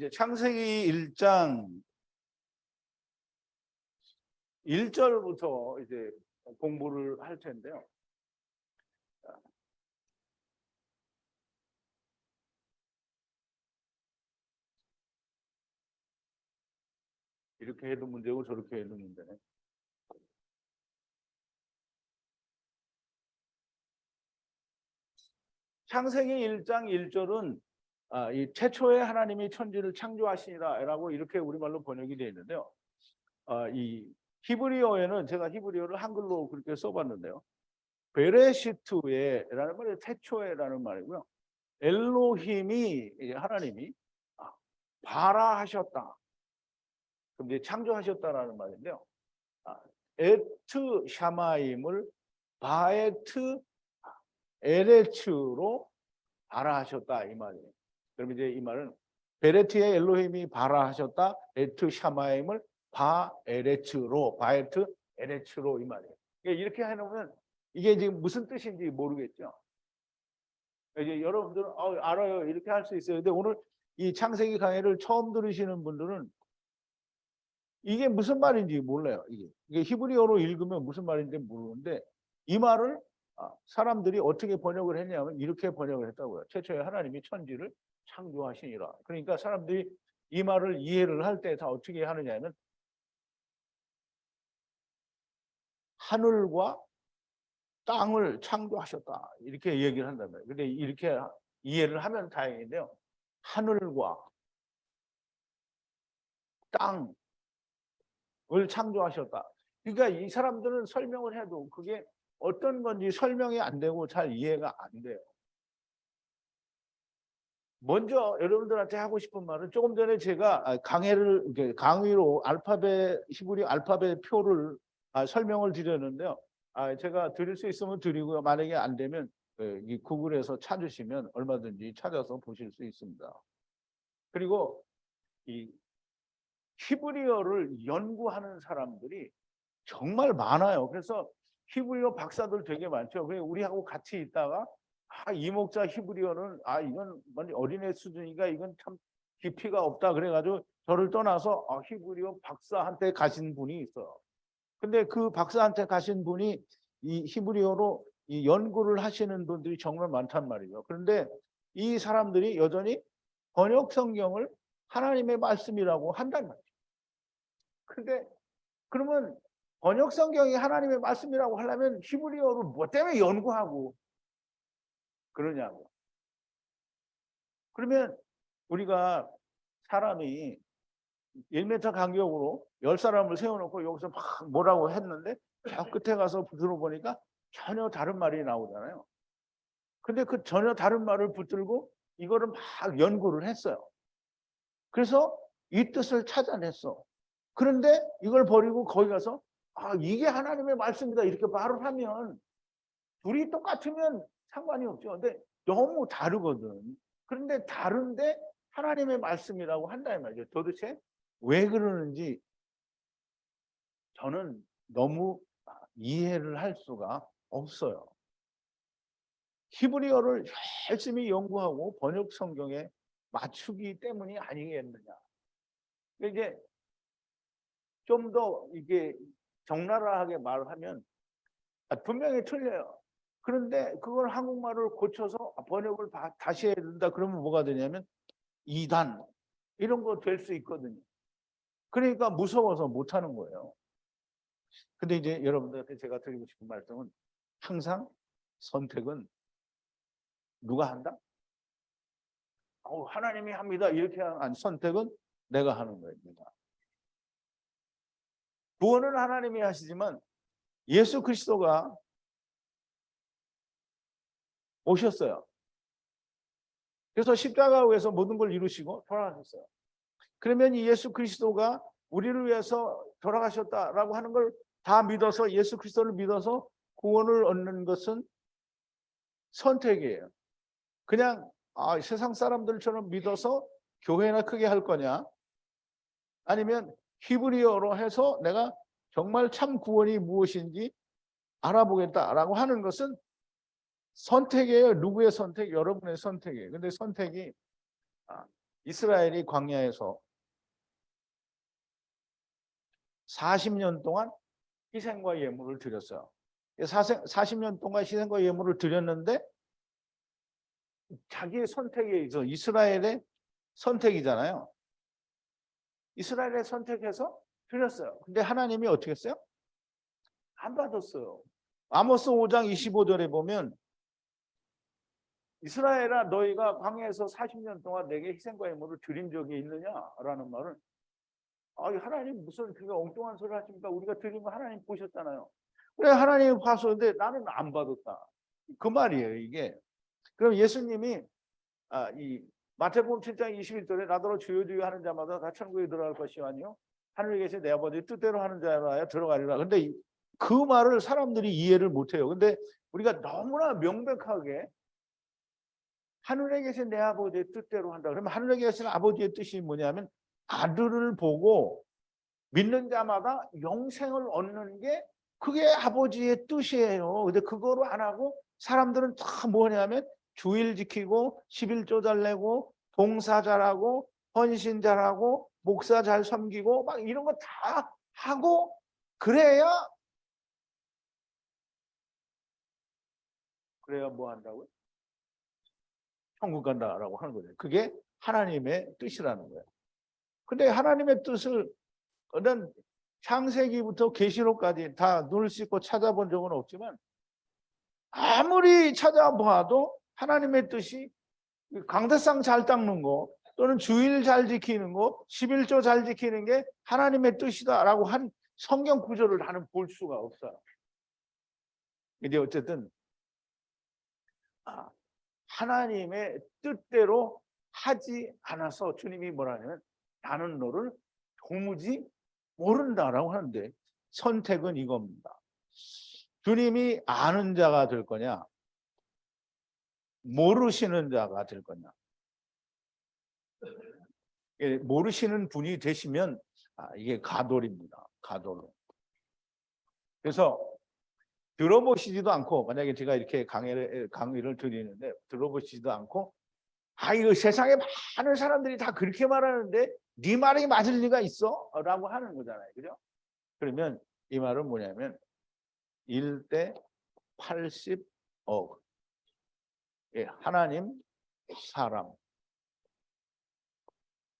이제 창세기 1장 1절부터 이제 공부를 할 텐데요. 이렇게 해도 문제고 저렇게 해도 문제네. 창세기 1장 1절은 이 최초의 하나님이 천지를 창조하시니라라고 이렇게 우리말로 번역이 되어 있는데요. 이 히브리어에는 제가 히브리어를 한글로 그렇게 써봤는데요. 베레시트에라는 말이 태초에라는 말이고요. 엘로힘이 하나님이 바라하셨다. 그럼 이제 창조하셨다라는 말인데요. 에트 샤마임을 바에트 에레츠로 바라하셨다 이 말이에요. 그럼 이제 이 말은 베레트의 엘로힘이 바라하셨다. 에트 샤마임을 바에레츠로 바에트 에레츠로 이 말이에요. 이렇게 해놓으면 이게 지금 무슨 뜻인지 모르겠죠. 이제 여러분들은 알아요 이렇게 할 수 있어요. 근데 오늘 이 창세기 강의를 처음 들으시는 분들은 이게 무슨 말인지 몰라요. 이게 히브리어로 읽으면 무슨 말인지 모르는데 이 말을 사람들이 어떻게 번역을 했냐면 이렇게 번역을 했다고요. 최초에 하나님이 천지를 창조하시니라. 그러니까 사람들이 이 말을 이해를 할 때 다 어떻게 하느냐면 하늘과 땅을 창조하셨다 이렇게 얘기를 한단 말이에요. 근데 이렇게 이해를 하면 다행인데요. 하늘과 땅을 창조하셨다. 그러니까 이 사람들은 설명을 해도 그게 어떤 건지 설명이 안 되고 잘 이해가 안 돼요. 먼저 여러분들한테 하고 싶은 말은 조금 전에 제가 강의로 히브리 알파벳 표를 설명을 드렸는데요. 제가 드릴 수 있으면 드리고요. 만약에 안 되면 이 구글에서 찾으시면 얼마든지 찾아서 보실 수 있습니다. 그리고 이 히브리어를 연구하는 사람들이 정말 많아요. 그래서 히브리어 박사들 되게 많죠. 그래서 우리하고 같이 있다가 이 목자 히브리어는 이건 어린애 수준이니까 이건 참 깊이가 없다 그래가지고 저를 떠나서 히브리어 박사한테 가신 분이 있어요. 근데 그 박사한테 가신 분이 이 히브리어로 이 연구를 하시는 분들이 정말 많단 말이죠. 그런데 이 사람들이 여전히 번역 성경을 하나님의 말씀이라고 한단 말이죠. 근데 그러면 번역 성경이 하나님의 말씀이라고 하려면 히브리어를 뭐 때문에 연구하고 그러냐고. 그러면 우리가 사람이 1m 간격으로 10사람을 세워놓고 여기서 막 뭐라고 했는데 저 끝에 가서 들어보니까 전혀 다른 말이 나오잖아요. 근데 그 전혀 다른 말을 붙들고 이거를 막 연구를 했어요. 그래서 이 뜻을 찾아냈어. 그런데 이걸 버리고 거기 가서 이게 하나님의 말씀이다 이렇게 말을 하면 둘이 똑같으면 상관이 없죠. 근데 너무 다르거든. 그런데 다른데 하나님의 말씀이라고 한다는 말이죠. 도대체 왜 그러는지 저는 너무 이해를 할 수가 없어요. 히브리어를 열심히 연구하고 번역 성경에 맞추기 때문이 아니겠느냐. 이제 좀 더 이게 적나라하게 말을 하면 분명히 틀려요. 그런데 그걸 한국말을 고쳐서 번역을 다시 해야 된다. 그러면 뭐가 되냐면 이단 이런 거 될 수 있거든요. 그러니까 무서워서 못하는 거예요. 근데 이제 여러분들한테 제가 드리고 싶은 말씀은 항상 선택은 누가 한다? 하나님이 합니다. 이렇게 한 선택은 내가 하는 겁니다. 구원은 하나님이 하시지만 예수 그리스도가 오셨어요. 그래서 십자가 위에서 모든 걸 이루시고 돌아가셨어요. 그러면 이 예수 그리스도가 우리를 위해서 돌아가셨다라고 하는 걸 다 믿어서 예수 그리스도를 믿어서 구원을 얻는 것은 선택이에요. 그냥 세상 사람들처럼 믿어서 교회나 크게 할 거냐 아니면 히브리어로 해서 내가 정말 참 구원이 무엇인지 알아보겠다라고 하는 것은 선택이에요. 누구의 선택? 여러분의 선택이에요. 근데 선택이 이스라엘이 광야에서 40년 동안 희생과 예물을 드렸어요. 40년 동안 희생과 예물을 드렸는데 자기의 선택에 의해서 이스라엘의 선택이잖아요. 이스라엘의 선택해서 드렸어요. 근데 하나님이 어떻게 했어요? 안 받았어요. 아모스 5장 25절에 보면 이스라엘아 너희가 광야에서 40년 동안 내게 희생과 예물을 드린 적이 있느냐라는 말은 하나님 무슨 그게 엉뚱한 소리 하십니까? 우리가 드린 거 하나님 보셨잖아요. 그래 하나님 봤었는데 나는 안 받았다. 그 말이에요 이게. 그럼 예수님이 이 마태복음 7장 21절에 나더러 주여 주여 하는 자마다 다 천국에 들어갈 것이 아니요 하늘에 계신 내 아버지 뜻대로 하는 자라야 들어가리라. 근데 그 말을 사람들이 이해를 못해요. 근데 우리가 너무나 명백하게 하늘에 계신 내 아버지의 뜻대로 한다. 그러면 하늘에 계신 아버지의 뜻이 뭐냐면 아들을 보고 믿는 자마다 영생을 얻는 게 그게 아버지의 뜻이에요. 근데 그거로 안 하고 사람들은 다 뭐냐면 주일 지키고 11조 잘 내고 봉사 잘하고 헌신 잘하고 목사 잘 섬기고 막 이런 거 다 하고 그래야 뭐 한다고요? 천국 간다라고 하는 거죠. 그게 하나님의 뜻이라는 거예요. 근데 하나님의 뜻을 창세기부터 계시록까지 다 눈을 씻고 찾아본 적은 없지만 아무리 찾아봐도 하나님의 뜻이 강대상 잘 닦는 거 또는 주일 잘 지키는 거 11조 잘 지키는 게 하나님의 뜻이다라고 한 성경 구절을 나는 볼 수가 없어요. 근데 어쨌든 하나님의 뜻대로 하지 않아서 주님이 뭐라냐면 나는 너를 도무지 모른다라고 하는데 선택은 이겁니다. 주님이 아는 자가 될 거냐 모르시는 자가 될 거냐. 모르시는 분이 되시면 이게 가돌입니다. 가돌. 그래서 들어보시지도 않고 만약에 제가 이렇게 강의를 드리는데 들어보시지도 않고 이거 세상에 많은 사람들이 다 그렇게 말하는데 네 말이 맞을 리가 있어? 라고 하는 거잖아요. 그죠? 그러면 이 말은 뭐냐면 1대 80억. 하나님, 사람.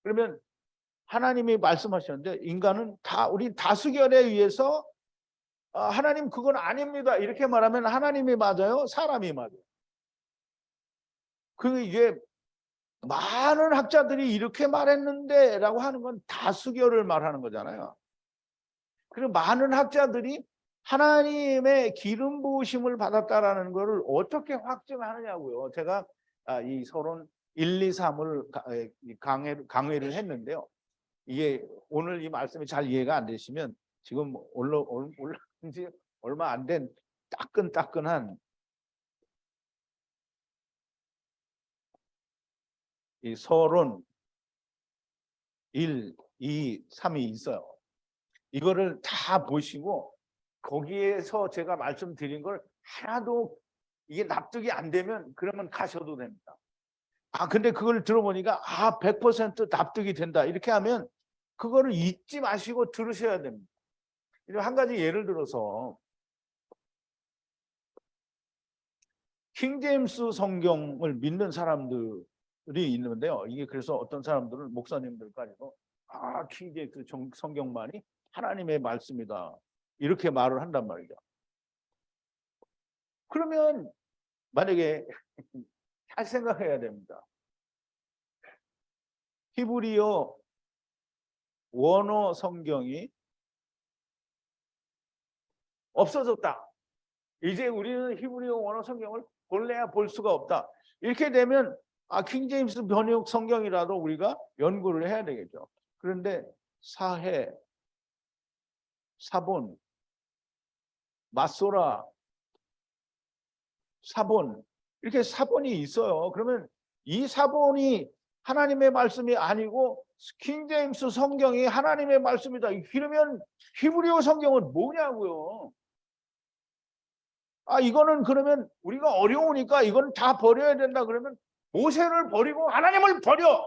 그러면 하나님이 말씀하셨는데 인간은 우리 다수결에 의해서 하나님 그건 아닙니다. 이렇게 말하면 하나님이 맞아요? 사람이 맞아요? 이게 많은 학자들이 이렇게 말했는데 라고 하는 건 다수결을 말하는 거잖아요. 그리고 많은 학자들이 하나님의 기름 부으심을 받았다라는 것을 어떻게 확증하느냐고요. 제가 이 서론 1, 2, 3을 강의를 했는데요. 이게 오늘 이 말씀이 잘 이해가 안 되시면 지금 올라온 지 얼마 안 된 따끈따끈한 이 서론 1, 2, 3이 있어요. 이거를 다 보시고 거기에서 제가 말씀드린 걸 하나도 이게 납득이 안 되면 그러면 가셔도 됩니다. 근데 그걸 들어보니까 100% 납득이 된다. 이렇게 하면 그거를 잊지 마시고 들으셔야 됩니다. 한 가지 예를 들어서 킹제임스 성경을 믿는 사람들이 있는데요. 이게 그래서 어떤 사람들은 목사님들까지도 킹제임스 성경만이 하나님의 말씀이다. 이렇게 말을 한단 말이죠. 그러면 만약에 잘 생각해야 됩니다. 히브리어 원어 성경이 없어졌다. 이제 우리는 히브리어 원어 성경을 볼래야 볼 수가 없다. 이렇게 되면 킹제임스 번역 성경이라도 우리가 연구를 해야 되겠죠. 그런데 사해, 사본, 마소라, 사본 이렇게 사본이 있어요. 그러면 이 사본이 하나님의 말씀이 아니고 킹제임스 성경이 하나님의 말씀이다. 그러면 히브리어 성경은 뭐냐고요. 이거는 그러면 우리가 어려우니까 이건 다 버려야 된다 그러면 모세를 버리고 하나님을 버려.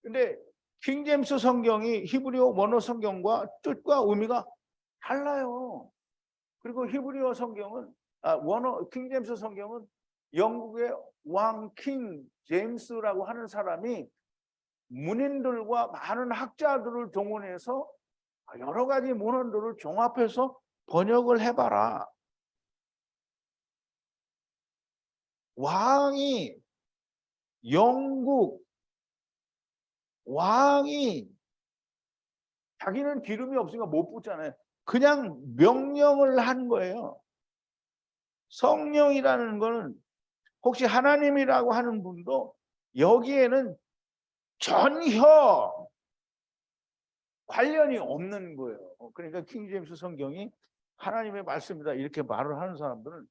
근데 킹제임스 성경이 히브리어 원어 성경과 뜻과 의미가 달라요. 그리고 히브리어 성경은 원어 킹제임스 성경은 영국의 왕 킹 제임스라고 하는 사람이 문인들과 많은 학자들을 동원해서 여러 가지 문헌들을 종합해서 번역을 해봐라. 영국 왕이 자기는 기름이 없으니까 못 붙잖아요. 그냥 명령을 한 거예요. 성령이라는 거는 혹시 하나님이라고 하는 분도 여기에는 전혀 관련이 없는 거예요. 그러니까 킹제임스 성경이 하나님의 말씀이다 이렇게 말을 하는 사람들은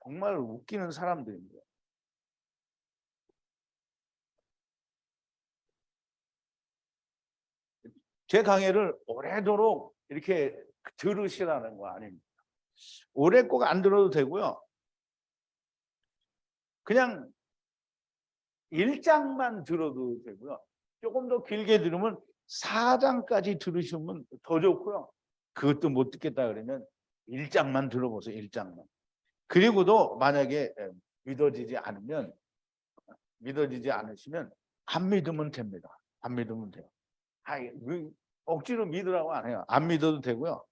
정말 웃기는 사람들입니다. 제 강의를 오래도록 이렇게 들으시라는 거 아닙니다. 오래 꼭 안 들어도 되고요. 그냥 1장만 들어도 되고요. 조금 더 길게 들으면 4장까지 들으시면 더 좋고요. 그것도 못 듣겠다 그러면 1장만 들어보세요. 1장만. 그리고도 만약에 믿어지지 않으시면 안 믿으면 됩니다. 안 믿으면 돼요. 억지로 믿으라고 안 해요. 안 믿어도 되고요.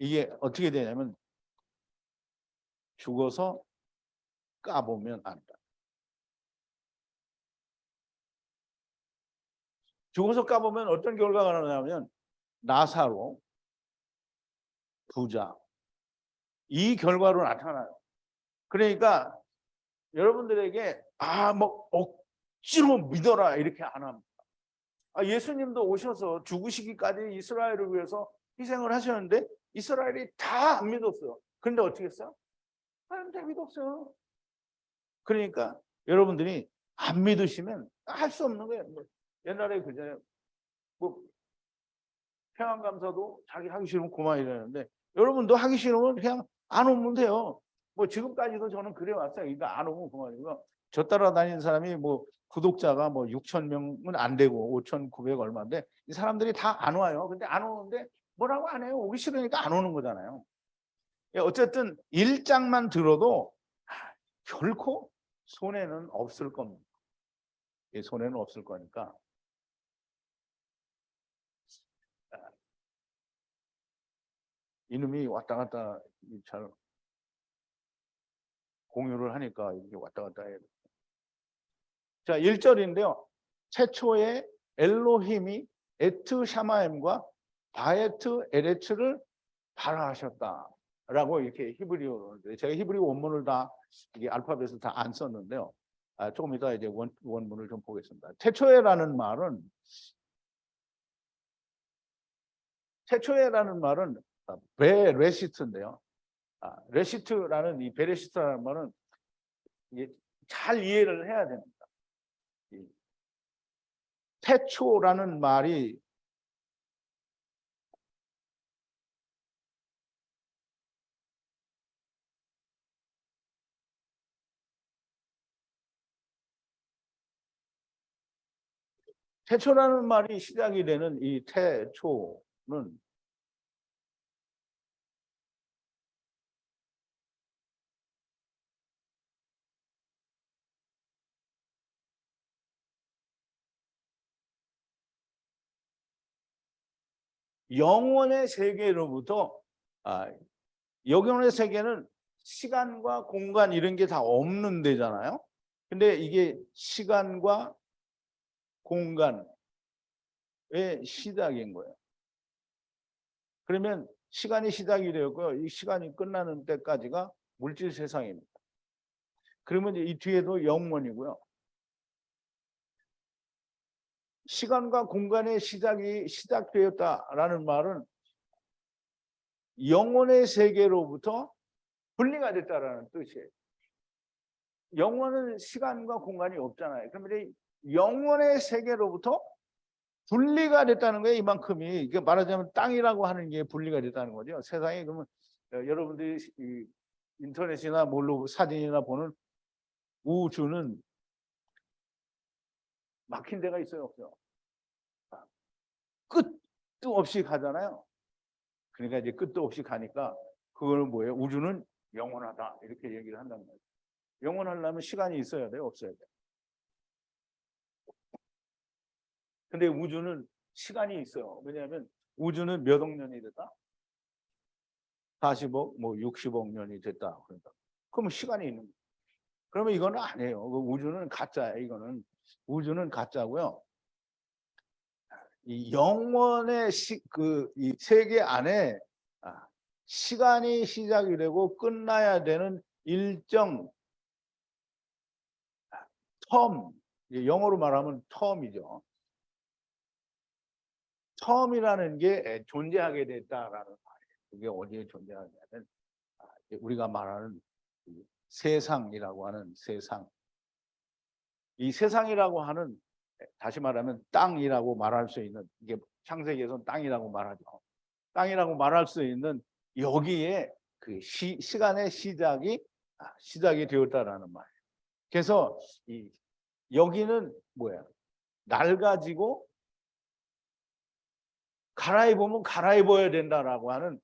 이게 어떻게 되냐면 죽어서 까보면 안다. 죽어서 까보면 어떤 결과가 나냐면 나사로, 부자 이 결과로 나타나요. 그러니까 여러분들에게 뭐 억지로 믿어라 이렇게 안 합니다. 예수님도 오셔서 죽으시기까지 이스라엘을 위해서 희생을 하셨는데 이스라엘이 다 안 믿었어요. 그런데 어떻게 했어요? 다 믿었어요. 그러니까 여러분들이 안 믿으시면 할 수 없는 거예요. 옛날에 그잖아요. 평안감사도 자기 하기 싫으면 그만 이러는데 여러분도 하기 싫으면 그냥 안 오면 돼요. 지금까지도 저는 그래 왔어요. 그러니까 안 오면 그만이고 저 따라다니는 사람이 구독자가 6천 명은 안 되고 5,900 얼마인데 이 사람들이 다 안 와요. 근데 안 오는데 뭐라고 안 해요. 오기 싫으니까 안 오는 거잖아요. 어쨌든 1장만 들어도 결코 손해는 없을 겁니다. 손해는 없을 거니까 이놈이 왔다 갔다 잘 공유를 하니까 이렇게 왔다 갔다 해요. 자, 1절인데요. 최초의 엘로힘이 에트 샤마임과 바에트 에레츠를 발화하셨다라고 이렇게 히브리어로 제가 히브리 원문을 다 이게 알파벳을 다 안 썼는데요. 조금 이따 이제 원문을 좀 보겠습니다. 최초의라는 말은 베레시트인데요. 레시트라는 이 베레시트라는 말은 잘 이해를 해야 됩니다. 태초라는 말이 태초라는 말이 시작이 되는 이 태초는 영원의 세계로부터 영원의 세계는 시간과 공간 이런 게 다 없는 데잖아요. 근데 이게 시간과 공간의 시작인 거예요. 그러면 시간이 시작이 되었고요. 이 시간이 끝나는 때까지가 물질 세상입니다. 그러면 이 뒤에도 영원이고요. 시간과 공간의 시작이 시작되었다라는 말은 영원의 세계로부터 분리가 됐다라는 뜻이에요. 영원은 시간과 공간이 없잖아요. 그러면 영원의 세계로부터 분리가 됐다는 거예요. 이만큼이. 이게 말하자면 땅이라고 하는 게 분리가 됐다는 거죠. 세상에. 그러면 여러분들이 인터넷이나 뭘로 사진이나 보는 우주는 막힌 데가 있어요, 없어요? 끝도 없이 가잖아요. 그러니까 이제 끝도 없이 가니까 그거는 뭐예요? 우주는 영원하다 이렇게 얘기를 한단 말이에요. 영원하려면 시간이 있어야 돼요, 없어야 돼요? 근데 우주는 시간이 있어요. 왜냐하면 우주는 몇 억 년이 됐다? 40억, 뭐 60억 년이 됐다. 그러니까 그러면 시간이 있는 거예요. 그러면 이거는 아니에요. 우주는 가짜예요. 이거는 우주는 가짜고요. 이 영원의 이 세계 안에 시간이 시작이 되고 끝나야 되는 일정 텀, 영어로 말하면 텀이죠. 텀이라는 게 존재하게 됐다라는 말이에요. 그게 어디에 존재하냐면 우리가 말하는 세상이라고 하는 세상. 이 세상이라고 하는 다시 말하면 땅이라고 말할 수 있는 이게 창세기에서는 땅이라고 말하죠. 땅이라고 말할 수 있는 여기에 그 시간의 시작이 되었다라는 말이에요. 그래서 여기는 뭐야? 낡아지고 갈아입으면 갈아입어야 된다라고 하는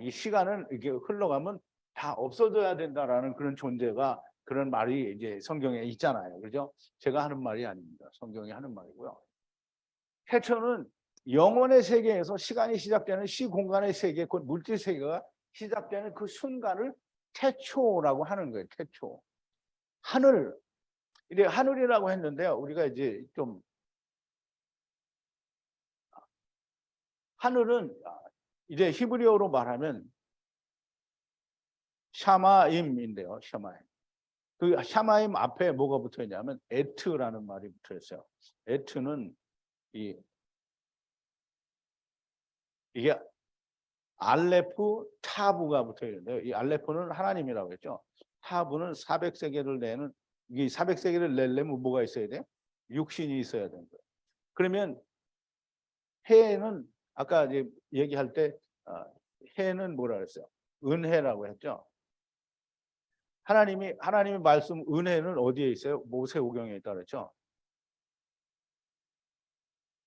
이 시간은 이게 흘러가면 다 없어져야 된다라는 그런 존재가 그런 말이 이제 성경에 있잖아요. 그죠? 제가 하는 말이 아닙니다. 성경이 하는 말이고요. 태초는 영혼의 세계에서 시간이 시작되는 시공간의 세계, 곧 물질 세계가 시작되는 그 순간을 태초라고 하는 거예요. 태초. 하늘. 이제 하늘이라고 했는데요. 우리가 이제 좀 하늘은 이제 히브리어로 말하면 샤마임인데요. 샤마임. 그 샤마임 앞에 뭐가 붙어 있냐면 에트라는 말이 붙어 있어요. 에트는 이게 알레프 타부가 붙어 있는데요. 이 알레프는 하나님이라고 했죠. 타부는 400세계를 내는 이 400세계를 내려면 뭐가 있어야 돼요? 육신이 있어야 되는 거예요. 그러면 해는 아까 이제 얘기할 때 해는 뭐라 그랬어요? 은혜라고 했죠. 하나님의 말씀 은혜는 어디에 있어요? 모세오경에 있다 그랬죠.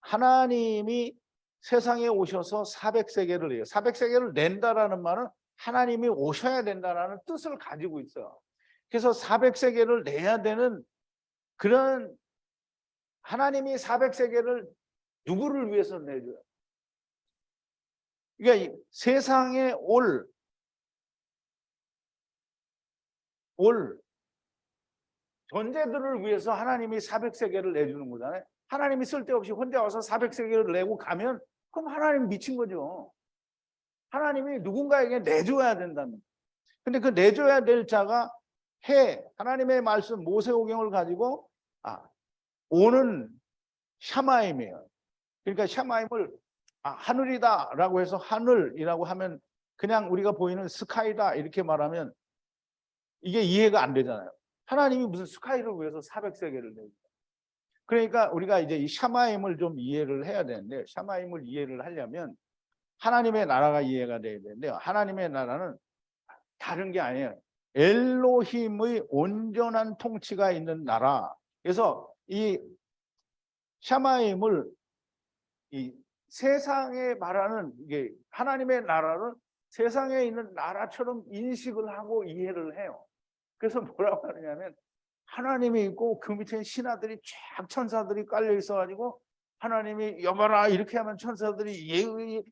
하나님이 세상에 오셔서 400세계를 내요. 400세계를 낸다라는 말은 하나님이 오셔야 된다라는 뜻을 가지고 있어요. 그래서 400세계를 내야 되는 그런 하나님이 400세계를 누구를 위해서 내줘요? 그러니까 세상에 올 존재들을 위해서 하나님이 400세계를 내주는 거잖아요. 하나님이 쓸데없이 혼자 와서 400세계를 내고 가면 그럼 하나님 미친 거죠. 하나님이 누군가에게 내줘야 된다는. 근데 그 내줘야 될 자가 하나님의 말씀 모세오경을 가지고 오는 샤마임이에요. 그러니까 샤마임을 하늘이다라고 해서 하늘이라고 하면 그냥 우리가 보이는 스카이다 이렇게 말하면 이게 이해가 안 되잖아요. 하나님이 무슨 스카이를 위해서 400세계를 내요. 그러니까 우리가 이제 이 샤마임을 좀 이해를 해야 되는데 샤마임을 이해를 하려면 하나님의 나라가 이해가 돼야 되는데요. 하나님의 나라는 다른 게 아니에요. 엘로힘의 온전한 통치가 있는 나라. 그래서 이 샤마임을 이 세상에 말하는 이게 하나님의 나라를 세상에 있는 나라처럼 인식을 하고 이해를 해요. 그래서 뭐라고 하느냐면 하나님이 있고 그 밑에 신하들이 쫙 천사들이 깔려 있어가지고 하나님이 여봐라 이렇게 하면 천사들이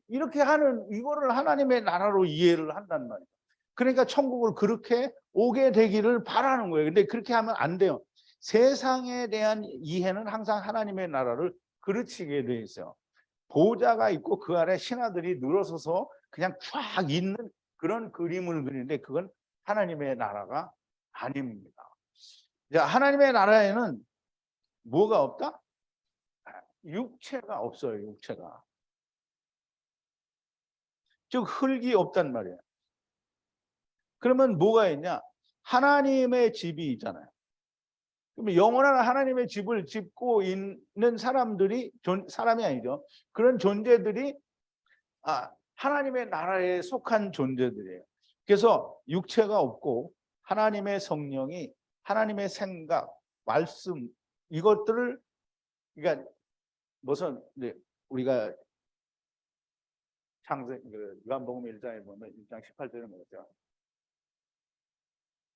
이렇게 하는 이거를 하나님의 나라로 이해를 한단 말이에요. 그러니까 천국을 그렇게 오게 되기를 바라는 거예요. 근데 그렇게 하면 안 돼요. 세상에 대한 이해는 항상 하나님의 나라를 그르치게 돼 있어요. 보좌가 있고 그 아래 신하들이 늘어서서 그냥 쫙 있는 그런 그림을 그리는데 그건 하나님의 나라가 아닙니다. 하나님의 나라에는 뭐가 없다? 육체가 없어요. 육체가. 즉 흙이 없단 말이에요. 그러면 뭐가 있냐? 하나님의 집이 있잖아요. 그러면 영원한 하나님의 집을 짓고 있는 사람들이 사람이 아니죠. 그런 존재들이 하나님의 나라에 속한 존재들이에요. 그래서 육체가 없고 하나님의 성령이 하나님의 생각, 말씀 이것들을 그러니까 무슨 우리가 요한복음 1장에 보면 1장 18절에 뭐죠?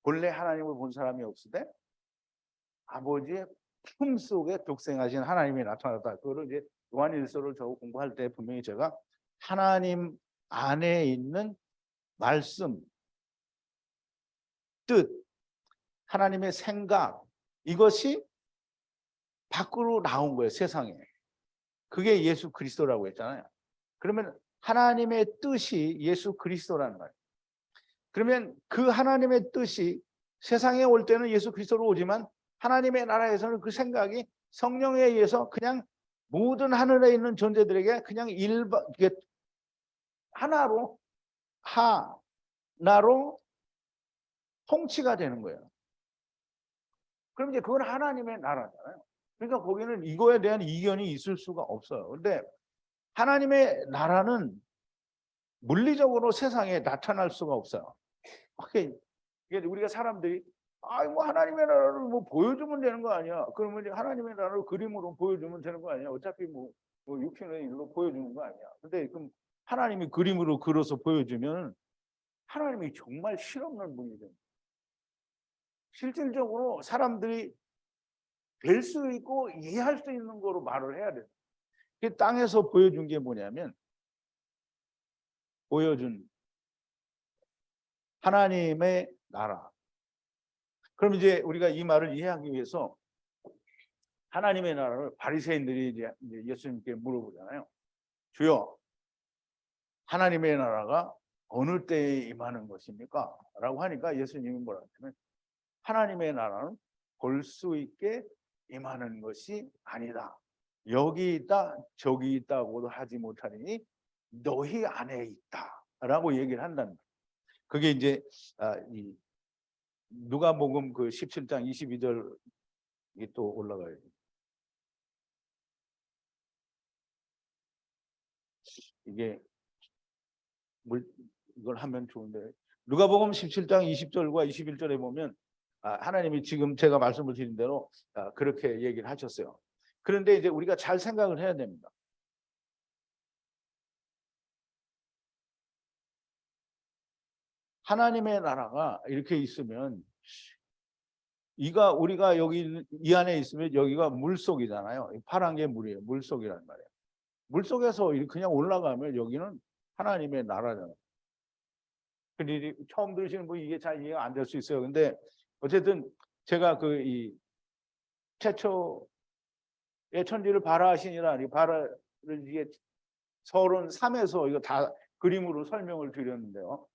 본래 하나님을 본 사람이 없으되 아버지의 품 속에 독생하신 하나님이 나타났다. 그거를 이제 요한일서를 저 공부할 때 분명히 제가 하나님 안에 있는 말씀, 뜻, 하나님의 생각, 이것이 밖으로 나온 거예요, 세상에. 그게 예수 그리스도라고 했잖아요. 그러면 하나님의 뜻이 예수 그리스도라는 말이에요. 그러면 그 하나님의 뜻이 세상에 올 때는 예수 그리스도로 오지만 하나님의 나라에서는 그 생각이 성령에 의해서 그냥 모든 하늘에 있는 존재들에게 그냥 하나로 통치가 되는 거예요. 그럼 이제 그건 하나님의 나라잖아요. 그러니까 거기는 이거에 대한 이견이 있을 수가 없어요. 근데 하나님의 나라는 물리적으로 세상에 나타날 수가 없어요. 이게 우리가 사람들이 뭐 하나님의 나라를 뭐 보여주면 되는 거 아니야? 그러면 이제 하나님의 나라를 그림으로 보여주면 되는 거 아니야? 어차피 뭐 육신의 일로 보여주는 거 아니야? 근데 그럼 하나님이 그림으로 그려서 보여주면 하나님이 정말 실없는 분이 됩니다. 실질적으로 사람들이 될 수 있고 이해할 수 있는 거로 말을 해야 돼요. 땅에서 보여준 게 뭐냐면 보여준 하나님의 나라. 그럼 이제 우리가 이 말을 이해하기 위해서 하나님의 나라를 바리새인들이 이제 예수님께 물어보잖아요. 주여, 하나님의 나라가 어느 때에 임하는 것입니까? 라고 하니까 예수님이 뭐라고 하냐면 하나님의 나라는 볼 수 있게 임하는 것이 아니다. 여기 있다 저기 있다고도 하지 못하니 너희 안에 있다 라고 얘기를 한다는 거예요. 그게 이제 이 누가복음 그 17장 22절 이게 또 올라가요. 이게 이걸 하면 좋은데 누가복음 17장 20절과 21절에 보면 하나님이 지금 제가 말씀을 드린 대로 그렇게 얘기를 하셨어요. 그런데 이제 우리가 잘 생각을 해야 됩니다. 하나님의 나라가 이렇게 있으면 우리가 여기 이 안에 있으면 여기가 물속이잖아요. 파란 게 물이에요. 물속이란 말이에요. 물속에서 그냥 올라가면 여기는 하나님의 나라잖아요. 근데 처음 들으시는 분이 이게 잘 이해가 안 될 수 있어요. 근데 어쨌든 제가 이 최초의 천지를 발화하시니라 발화를 이게 서론 3에서 이거 다 그림으로 설명을 드렸는데요.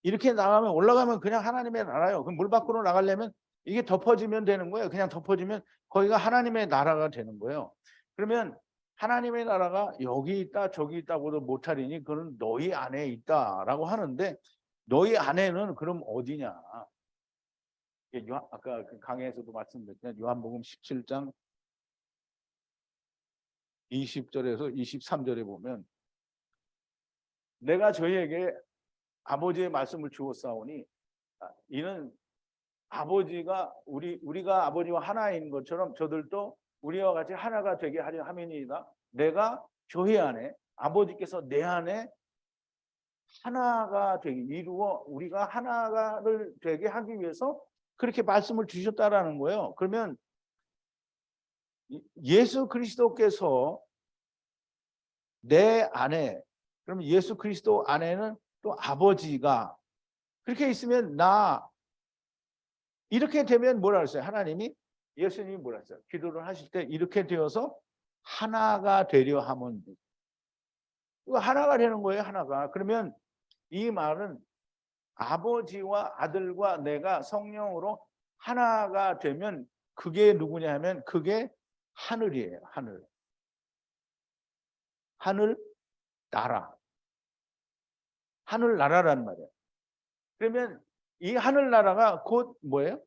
이렇게 올라가면 그냥 하나님의 나라예요. 그럼 물 밖으로 나가려면 이게 덮어지면 되는 거예요. 그냥 덮어지면 거기가 하나님의 나라가 되는 거예요. 그러면 하나님의 나라가 여기 있다 저기 있다고도 못하리니 그건 너희 안에 있다라고 하는데 너희 안에는 그럼 어디냐? 아까 그 강의에서도 말씀드렸지만 요한복음 17장 20절에서 23절에 보면 내가 저희에게 아버지의 말씀을 주었사오니 이는 아버지가 우리가 아버지와 하나인 것처럼 저들도 우리와 같이 하나가 되게 하려 함이니이다. 내가 저희 안에 아버지께서 내 안에 하나가 되게 이루어 우리가 하나를 되게 하기 위해서 그렇게 말씀을 주셨다라는 거예요. 그러면 예수 그리스도께서 내 안에 그러면 예수 그리스도 안에는 또 아버지가 그렇게 있으면 이렇게 되면 뭐라 그랬어요? 하나님이 예수님이 뭐라 했어요? 기도를 하실 때 이렇게 되어서 하나가 되려 하면 하나가 되는 거예요. 하나가. 그러면 이 말은 아버지와 아들과 내가 성령으로 하나가 되면 그게 누구냐 하면 그게 하늘이에요. 하늘 나라. 하늘나라란 말이에요. 그러면 이 하늘나라가 곧 뭐예요?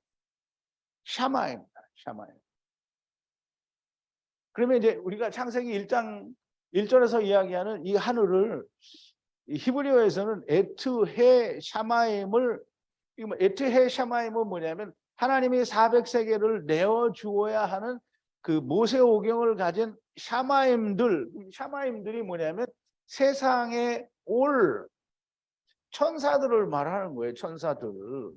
샤마입니다. 샤마임. 그러면 이제 우리가 창세기 1장 1절에서 이야기하는 이 하늘을 히브리어에서는 에트헤 샤마임을 에트헤 샤마임은 뭐냐면 하나님이 400세계를 내어 주어야 하는 그 모세오경을 가진 샤마임들이 뭐냐면 세상에 올 천사들을 말하는 거예요. 천사들을.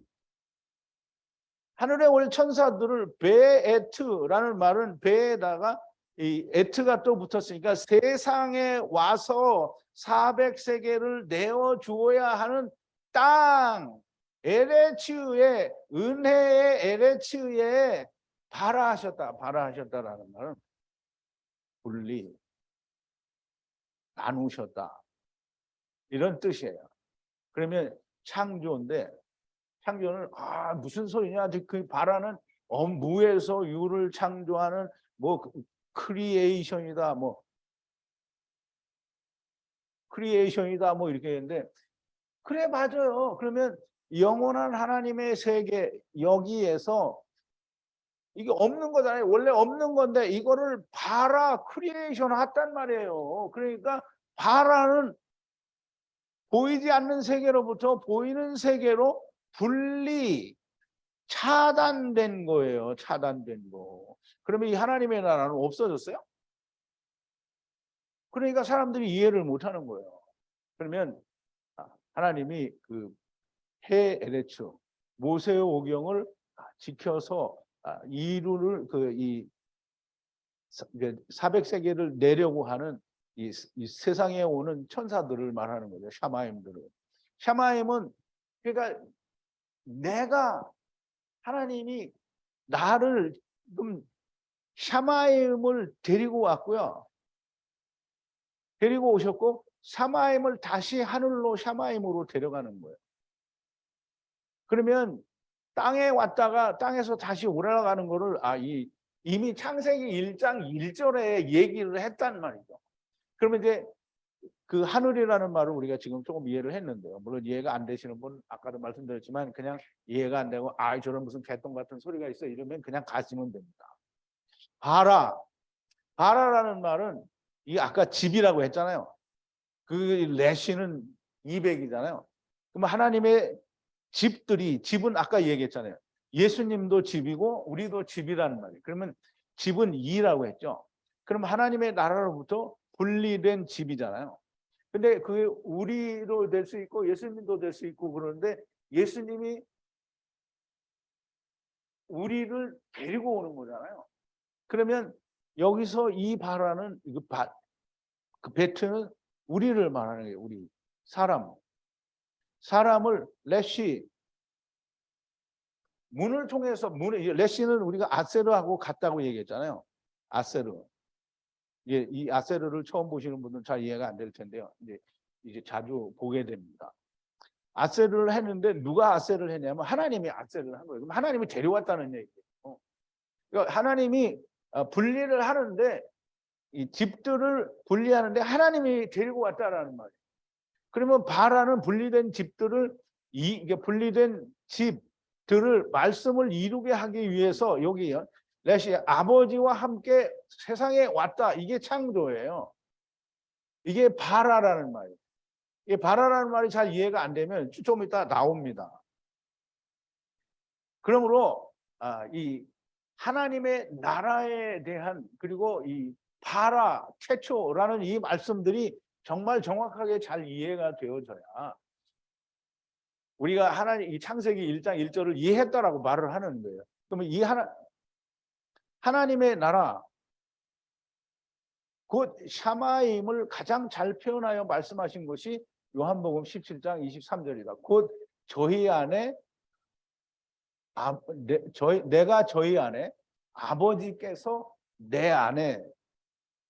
하늘에 올 천사들을 베에트라는 말은 배에다가 이 에트가 또 붙었으니까 세상에 와서 400세계를 내어 주어야 하는 땅, 에레츠의 은혜의 에레츠에 발하하셨다라는 말은 분리, 나누셨다 이런 뜻이에요. 그러면 창조인데 창조는 무슨 소리냐? 그 발하는 무에서 유를 창조하는 뭐 크리에이션이다, 뭐 크리에이션이다, 뭐 이렇게 했는데 그래 맞아요. 그러면 영원한 하나님의 세계 여기에서 이게 없는 거잖아요. 원래 없는 건데 이거를 발하 크리에이션 했단 말이에요. 그러니까 발하는 보이지 않는 세계로부터 보이는 세계로 분리 차단된 거예요. 차단된 거. 그러면 이 하나님의 나라는 없어졌어요? 그러니까 사람들이 이해를 못하는 거예요. 그러면 하나님이 그 해 에레츠 모세의 오경을 지켜서 이루를 이 400세계를 내려고 하는 이 세상에 오는 천사들을 말하는 거죠. 샤마임들을. 샤마임은 그러니까 내가 하나님이 나를 지금 샤마임을 데리고 왔고요. 데리고 오셨고 샤마임을 다시 하늘로 샤마임으로 데려가는 거예요. 그러면 땅에 왔다가 땅에서 다시 올라가는 거를 이미 창세기 1장 1절에 얘기를 했단 말이죠. 그러면 이제 그 하늘이라는 말을 우리가 지금 조금 이해를 했는데요. 물론 이해가 안 되시는 분 아까도 말씀드렸지만 그냥 이해가 안 되고 저런 무슨 개똥 같은 소리가 있어 이러면 그냥 가시면 됩니다. 바라라는 말은 이 아까 집이라고 했잖아요. 그 레시는 200이잖아요. 그럼 하나님의 집은 아까 얘기했잖아요. 예수님도 집이고 우리도 집이라는 말이에요. 그러면 집은 2라고 했죠. 그럼 하나님의 나라로부터 분리된 집이잖아요. 근데 그게 우리도 될 수 있고 예수님도 될 수 있고 그러는데 예수님이 우리를 데리고 오는 거잖아요. 그러면 여기서 이 바라는 그 베트는 우리를 말하는 거예요. 우리 사람을 레시 문을 통해서 레시는 우리가 아세르하고 같다고 얘기했잖아요. 아세르. 이 아세르를 처음 보시는 분들은 잘 이해가 안 될 텐데요. 이제 자주 보게 됩니다. 아세르를 했는데 누가 아세르를 했냐면 하나님이 아세르를 한 거예요. 그럼 하나님이 데려왔다는 얘기예요. 그러니까 하나님이 분리를 하는데 이 집들을 분리하는데 하나님이 데리고 왔다라는 말이에요. 그러면 바라는 분리된 집들을 이게 분리된 집들을 말씀을 이루게 하기 위해서 여기요. 레시 아버지와 함께 세상에 왔다. 이게 창조예요. 이게 바라라는 말이에요. 이 바라라는 말이 잘 이해가 안 되면 좀 이따 나옵니다. 그러므로 이 하나님의 나라에 대한 그리고 이 바라 최초라는 이 말씀들이 정말 정확하게 잘 이해가 되어져야 우리가 하나님 이 창세기 1장 1절을 이해했다라고 말을 하는 거예요. 그러면 이 하나님의 나라 곧 샤마임을 가장 잘 표현하여 말씀하신 것이 요한복음 17장 23절이다. 곧 저희 안에 내가 저희 안에 아버지께서 내 안에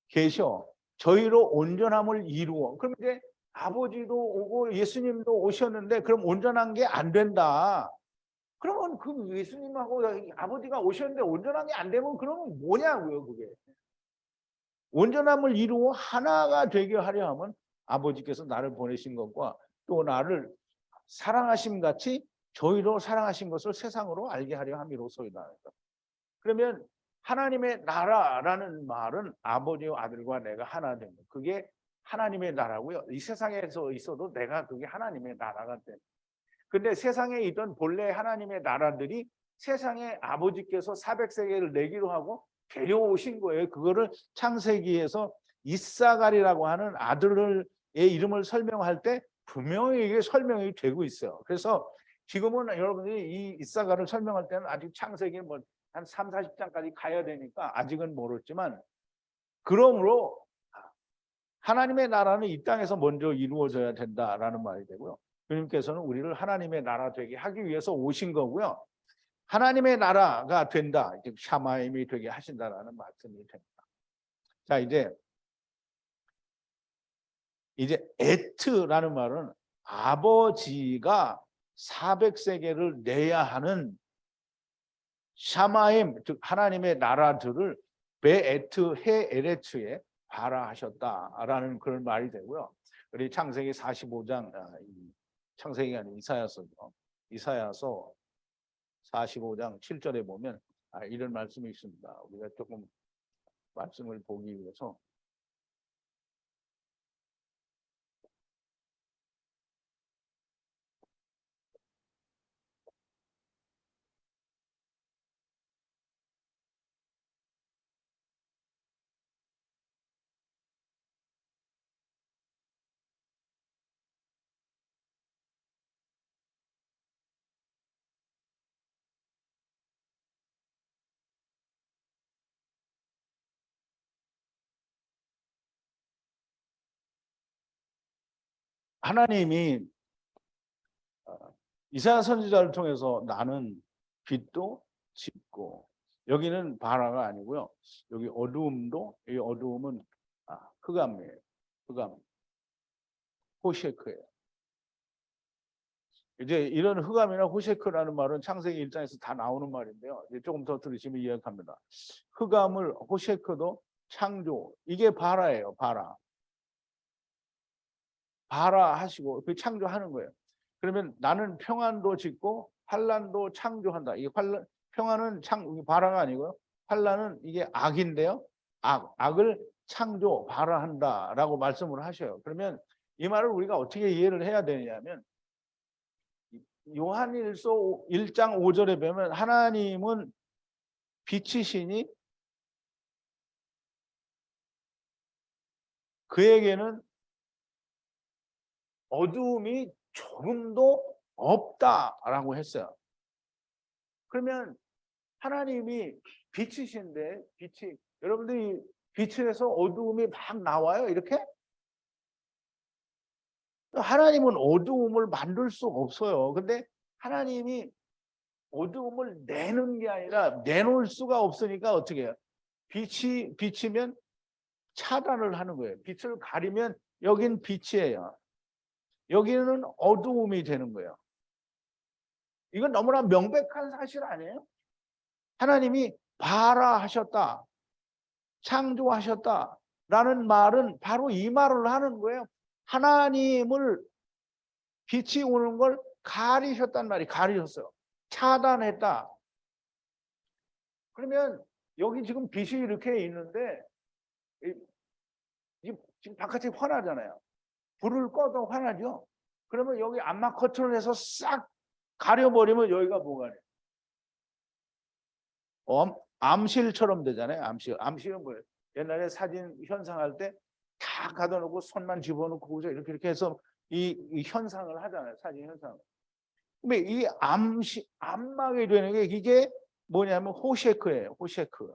계셔 저희로 온전함을 이루어. 그럼 이제 아버지도 오고 예수님도 오셨는데 그럼 온전한 게 안 된다. 그러면 그 예수님하고 아버지가 오셨는데 온전한 게 안 되면 그러면 뭐냐고요 그게. 온전함을 이루어 하나가 되게 하려 하면 아버지께서 나를 보내신 것과 또 나를 사랑하심 같이 저희로 사랑하신 것을 세상으로 알게 하려 함이로소이다. 그러면 하나님의 나라라는 말은 아버지와 아들과 내가 하나 되는 그게 하나님의 나라고요. 이 세상에서 있어도 내가 그게 하나님의 나라가 돼. 근데 세상에 있던 본래 하나님의 나라들이 세상에 아버지께서 400세계를 내기로 하고 데려오신 거예요. 그거를 창세기에서 이사갈이라고 하는 아들을 이름을 설명할 때 분명히 이게 설명이 되고 있어요. 그래서 지금은 여러분들이 이 이사가를 설명할 때는 아직 창세기 뭐 한 3, 40장까지 가야 되니까 아직은 모르지만, 그러므로 하나님의 나라는 이 땅에서 먼저 이루어져야 된다라는 말이 되고요. 주님께서는 우리를 하나님의 나라 되게 하기 위해서 오신 거고요. 하나님의 나라가 된다, 즉 샤마임이 되게 하신다라는 말씀이 됩니다. 자, 이제 에트라는 말은 아버지가 400세계를 내야 하는 샤마임, 즉 하나님의 나라들을 베에트 해 에레츠에 발하하셨다라는 그런 말이 되고요. 우리 창세기 45장, 창세기가 아닌 이사야서죠. 이사야서 45장 7절에 보면 이런 말씀이 있습니다. 우리가 조금 말씀을 보기 위해서 하나님이 이사야 선지자를 통해서 나는 빛도 짙고, 여기는 바라가 아니고요. 여기 어두움도, 이 어두움은 흑암이에요. 흑암, 호셰크예요. 이제 이런 흑암이나 호셰크라는 말은 창세기 1장에서 다 나오는 말인데요. 이제 조금 더 들으시면 이해합니다. 흑암을, 호셰크도 창조, 이게 바라예요. 바라. 바라 하시고 그 창조하는 거예요. 그러면 나는 평안도 짓고 환란도 창조한다. 이 환란, 평안은 바라가 아니고요. 환란은 이게 악인데요. 악을 창조, 바라한다라고 말씀을 하셔요. 그러면 이 말을 우리가 어떻게 이해를 해야 되냐면, 요한일서 1장 5절에 보면 하나님은 빛이시니 그에게는 어두움이 조금도 없다라고 했어요. 그러면 하나님이 빛이신데, 빛이, 여러분들이 빛에서 어두움이 막 나와요, 이렇게? 하나님은 어두움을 만들 수 없어요. 근데 하나님이 어두움을 내는 게 아니라 내놓을 수가 없으니까 어떻게 해요? 빛이 비치면 차단을 하는 거예요. 빛을 가리면 여긴 빛이에요. 여기는 어두움이 되는 거예요. 이건 너무나 명백한 사실 아니에요? 하나님이 발하하셨다, 창조하셨다 라는 말은 바로 이 말을 하는 거예요. 하나님을, 빛이 오는 걸 가리셨단 말이, 가리셨어요. 차단했다. 그러면 여기 지금 빛이 이렇게 있는데 지금 바깥이 환하잖아요. 불을 꺼도 환하죠. 그러면 여기 암막 커튼을 해서 싹 가려버리면 여기가 뭐가 돼요? 암실처럼 되잖아요. 암실은 뭐예요? 옛날에 사진 현상할 때 다 가둬놓고 손만 집어넣고 거기서 이렇게 해서 이 현상을 하잖아요. 사진 현상. 근데 이 암막이 되는 게 이게 뭐냐면 호셰크예요. 호셰크.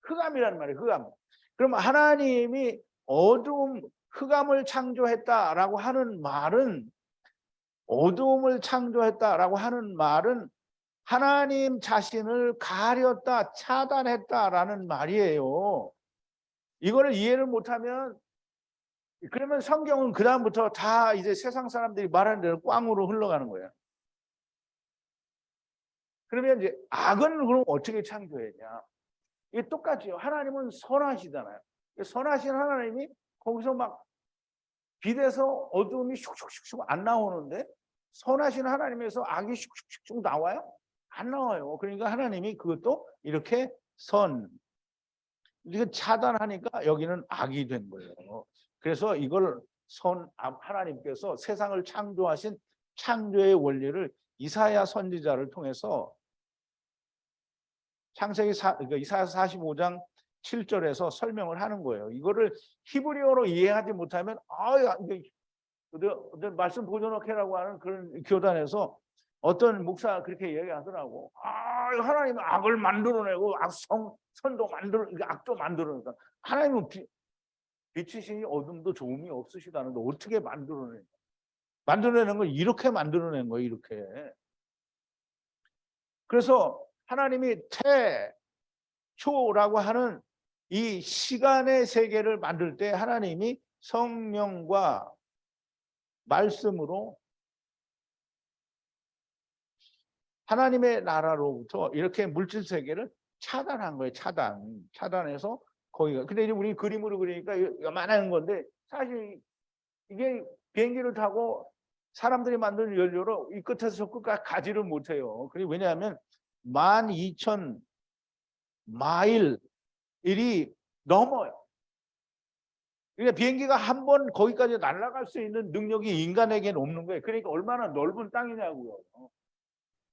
흑암이라는 말이에요. 흑암. 그럼 하나님이 어두움, 흑암을 창조했다라고 하는 말은, 어두움을 창조했다라고 하는 말은 하나님 자신을 가렸다, 차단했다라는 말이에요. 이거를 이해를 못하면, 그러면 성경은 그다음부터 다 이제 세상 사람들이 말하는 대로 꽝으로 흘러가는 거예요. 그러면 이제 악은 그럼 어떻게 창조했냐? 이게 똑같죠. 하나님은 선하시잖아요. 선하신 하나님이 거기서 막 빛에서 어두움이 슉슉슉슉 안 나오는데, 선하신 하나님에서 악이 슉슉슉 나와요? 안 나와요. 그러니까 하나님이 그것도 이렇게 이거 차단하니까 여기는 악이 된 거예요. 그래서 이걸 하나님께서 세상을 창조하신 창조의 원리를 이사야 선지자를 통해서 창세기 그러니까 이사야 45장 7절에서 설명을 하는 거예요. 이거를 히브리어로 이해하지 못하면 말씀 보존학회라고 하는 그런 교단에서 어떤 목사가 그렇게 얘기하더라고. 하나님은 악을 만들어내고 선도 악도 만들어내니까 하나님은 빛이시니 어둠도 조음이 없으시다는데 어떻게 만들어내는 걸 이렇게 만들어낸 거예요. 이렇게. 그래서 하나님이 태초라고 하는 이 시간의 세계를 만들 때 하나님이 성령과 말씀으로 하나님의 나라로부터 이렇게 물질 세계를 차단한 거예요. 차단해서 거기가. 근데 이제 우리 그림으로 그리니까 요만한 건데 사실 이게 비행기를 타고 사람들이 만든 연료로 이 끝에서 저 끝까지 가지를 못해요. 그리고 왜냐하면 12,000마일이 넘어요. 그러니까 비행기가 한 번 거기까지 날아갈 수 있는 능력이 인간에게는 없는 거예요. 그러니까 얼마나 넓은 땅이냐고요.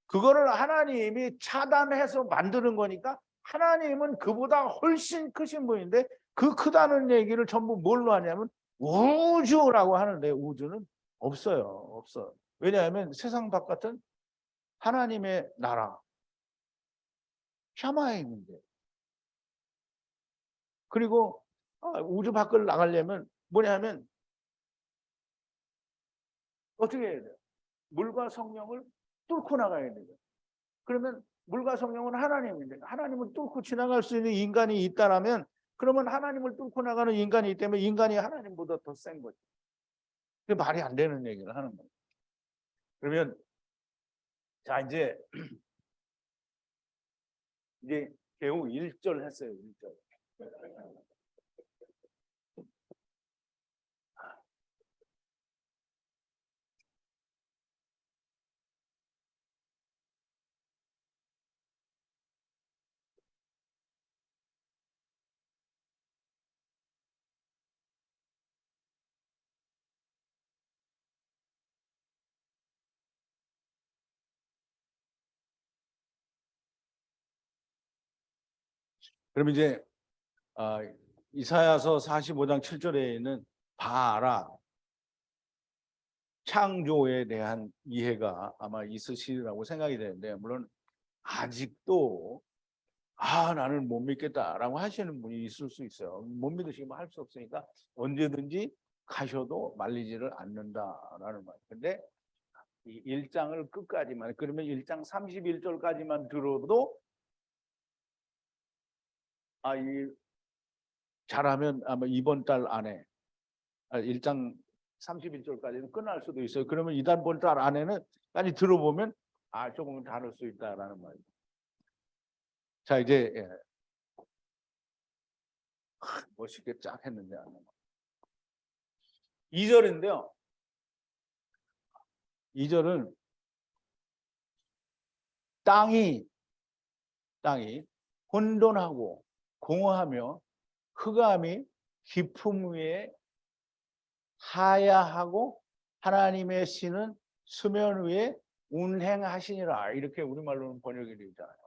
그거를 하나님이 차단해서 만드는 거니까 하나님은 그보다 훨씬 크신 분인데 그 크다는 얘기를 전부 뭘로 하냐면 우주라고 하는데 우주는 없어요. 없어. 왜냐하면 세상 바깥은 하나님의 나라 샤마에 있는데 그리고 우주 밖을 나가려면 뭐냐면 어떻게 해야 돼요? 물과 성령을 뚫고 나가야 돼요. 그러면 물과 성령은 하나님인데 하나님을 뚫고 지나갈 수 있는 인간이 있다라면 그러면 하나님을 뚫고 나가는 인간이 있기 때문에 인간이 하나님보다 더 센 거죠. 그게 말이 안 되는 얘기를 하는 거예요. 그러면 자 이제 겨우 1절 했어요. 1절. 그럼 이제 이사야서 45장 7절에 있는 봐라 창조에 대한 이해가 아마 있으시리라고 생각이 되는데 물론 아직도 나는 못 믿겠다라고 하시는 분이 있을 수 있어요. 못 믿으시면 할 수 없으니까 언제든지 가셔도 말리지를 않는다라는 말. 근데 이 1장을 끝까지만 그러면 1장 31절까지만 들어도 잘하면 아마 이번 달 안에 1장 31절까지는 끝날 수도 있어요. 그러면 이번 달 안에는 까지 들어보면 조금은 다를 수 있다라는 말이에요. 자 이제 멋있게 쫙 했는데 2절인데요. 2절은 땅이 혼돈하고 공허하며 흑암이 깊음 위에 하야하고 하나님의 신은 수면 위에 운행하시니라 이렇게 우리말로는 번역이 되잖아요.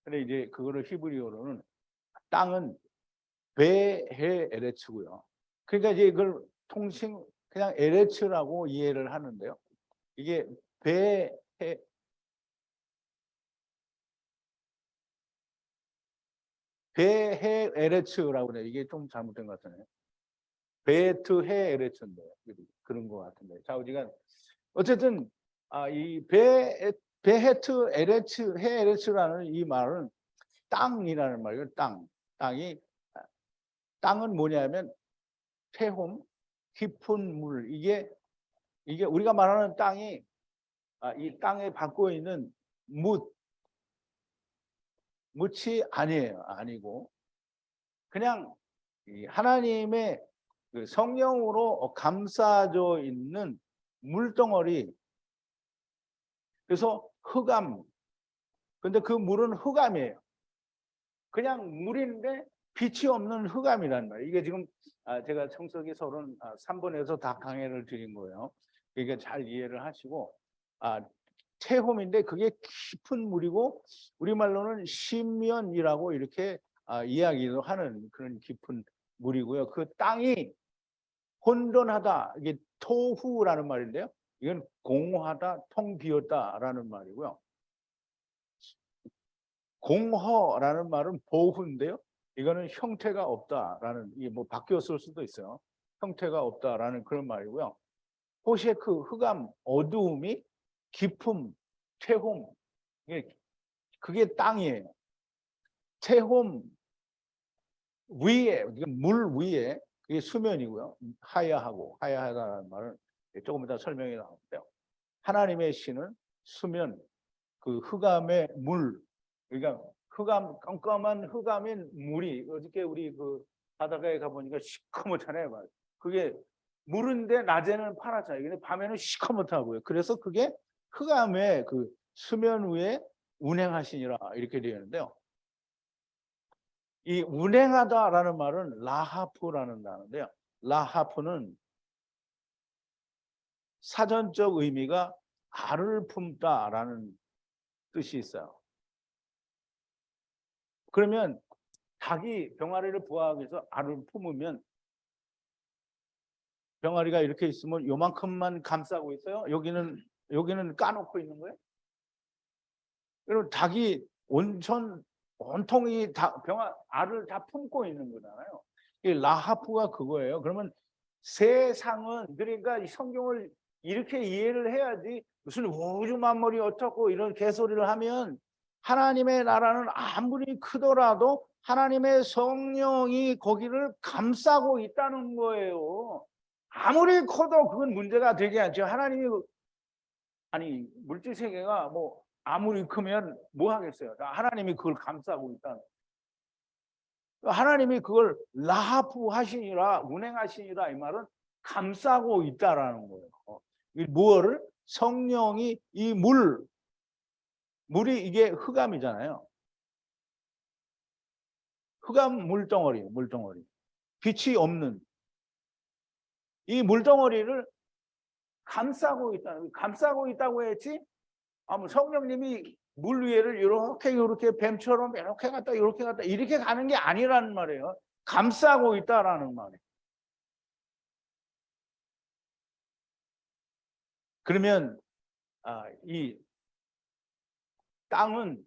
근데 이제 그거를 히브리어로는 땅은 베헤 에레츠고요. 그러니까 이제 이걸 통칭 그냥 에레츠라고 이해를 하는데요. 이게 베헤 에레츠라고 그래요. 이게 좀 잘못된 것 같네요. 베트헤 에레츠인데 그런 것 같은데. 좌우지간 어쨌든 이 베헤트 에레츠 헤 에레츠라는 이 말은 땅이라는 말이에요. 땅은 뭐냐면 태홈 깊은 물 이게 우리가 말하는 땅이 이 땅에 받고 있는 묻이 아니고 그냥 이 하나님의 그 성령으로 감싸져 있는 물덩어리. 그래서 흑암. 근데 그 물은 흑암이에요. 그냥 물인데 빛이 없는 흑암이란 말이에요. 이게 지금 제가 청소기 33번에서 다 강의를 드린 거예요. 이게 잘 이해를 하시고 태홈인데 그게 깊은 물이고 우리말로는 심연이라고 이렇게 이야기도 하는 그런 깊은 물이고요. 그 땅이 혼돈하다, 이게 토후라는 말인데요. 이건 공허하다, 텅 비었다라는 말이고요. 공허라는 말은 보후인데요. 이거는 형태가 없다라는, 이게 뭐 바뀌었을 수도 있어요. 형태가 없다라는 그런 말이고요. 호셰크, 흑암, 어두움이 깊음, 태홈, 그게 땅이에요. 태홈 위에, 물 위에, 그게 수면이고요. 하야하다라는 말은 조금 이따 설명이 나오는데요. 하나님의 신은 수면, 그 흑암의 물, 그러니까 흑암, 깜깜한 흑암인 물이, 어저께 우리 그 바닷가에 가보니까 시커멓잖아요. 그게 물인데 낮에는 파랗잖아요. 근데 밤에는 시커멓다고요. 그래서 그게 흑암의 그 수면 위에 운행하시니라 이렇게 되어 있는데요. 이 운행하다라는 말은 라하프라는 단어인데요. 라하프는 사전적 의미가 알을 품다라는 뜻이 있어요. 그러면 닭이 병아리를 부화하기 위해서 알을 품으면 병아리가 이렇게 있으면 요만큼만 감싸고 있어요. 여기는 까놓고 있는 거예요. 그럼 닭이 온통이 알을 다 품고 있는 거잖아요. 이 라하프가 그거예요. 그러면 세상은, 그러니까 이 성경을 이렇게 이해를 해야지, 무슨 우주 만물이 어떻고 이런 개소리를 하면 하나님의 나라는 아무리 크더라도 하나님의 성령이 거기를 감싸고 있다는 거예요. 아무리 커도 그건 문제가 되지 않죠. 물질 세계가 뭐 아무리 크면 뭐 하겠어요. 하나님이 그걸 감싸고 있다는. 하나님이 그걸 라하프 하시니라, 운행하시니라, 이 말은 감싸고 있다라는 거예요. 무엇을? 성령이 이 물이 이게 흑암이잖아요. 흑암 물덩어리. 빛이 없는 이 물덩어리를 감싸고 있다고 했지. 성령님이 물 위에를 이렇게 뱀처럼 이렇게 갔다 이렇게 가는 게 아니라는 말이에요. 감싸고 있다라는 말이에요. 그러면 이 땅은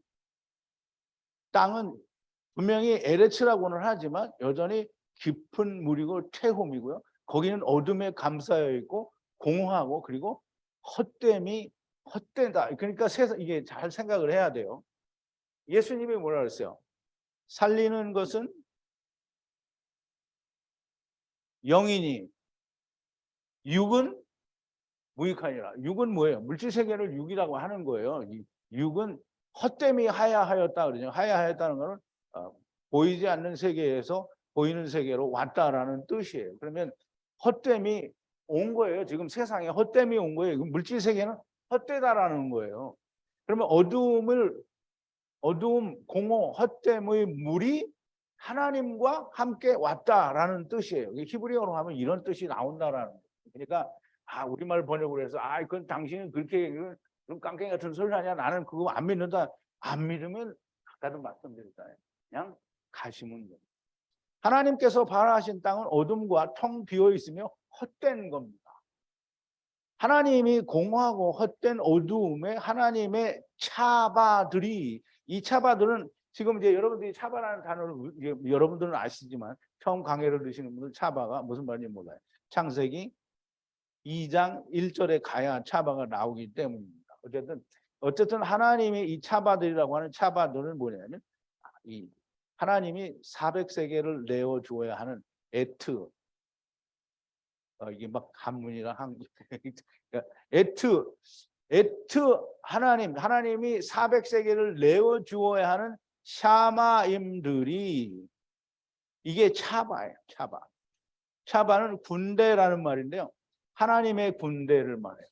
분명히 에레츠라고는 하지만 여전히 깊은 물이고 태홈이고요. 거기는 어둠에 감싸여 있고 공허하고, 그리고 헛되다. 그러니까 이게 잘 생각을 해야 돼요. 예수님이 뭐라 그랬어요? 살리는 것은 영이니 육은 무익하니라. 육은 뭐예요? 물질 세계를 육이라고 하는 거예요. 육은 헛됨이 하야하였다 그러죠. 하야하였다는 것은 보이지 않는 세계에서 보이는 세계로 왔다라는 뜻이에요. 그러면 헛됨이 온 거예요. 지금 세상에 헛됨이 온 거예요. 물질 세계는 헛되다라는 거예요. 그러면 어두움, 공허, 헛됨의 물이 하나님과 함께 왔다라는 뜻이에요. 히브리어로 하면 이런 뜻이 나온다라는 거예요. 그러니까 우리말 번역을 해서 그건 당신은 그렇게 그런 깡깽이 같은 소리 하냐, 나는 그거 안 믿는다. 안 믿으면 아까도 말씀드렸잖아요. 그냥 가시면 돼요. 하나님께서 바라하신 땅은 어둠과 텅 비어 있으며 헛된 겁니다. 하나님이 공허하고 헛된 어두움에 하나님의 차바들이, 이 차바들은 지금 이제 여러분들이 차바라는 단어를 여러분들은 아시지만 처음 강해를 들으시는 분들 차바가 무슨 말인지 몰라요. 창세기 2장 1절에 가야 차바가 나오기 때문입니다. 어쨌든 하나님의 이 차바들이라고 하는 차바들은 뭐냐면 이 하나님이 400세계를 내어 주어야 하는 에트, 이게 막 한문이랑 에트 하나님이 400세계를 내어 주어야 하는 샤마임들이, 이게 차바예요. 차바는 군대라는 말인데요. 하나님의 군대를 말해요.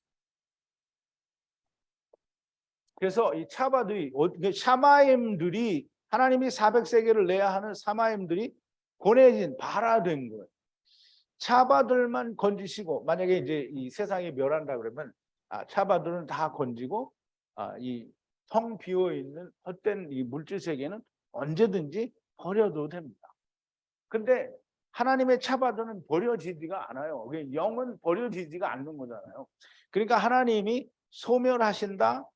그래서 이 차바들이, 샤마임들이, 하나님이 400세계를 내야 하는 샤마임들이 보내진, 발화된 거예요. 차바들만 건지시고, 만약에 이제 이 세상이 멸한다 그러면 차바들은 다 건지고 이 텅 비어 있는 헛된 이 물질 세계는 언제든지 버려도 됩니다. 근데 하나님의 차바도는 버려지지가 않아요. 영은 버려지지가 않는 거잖아요. 그러니까 하나님이 소멸하신다,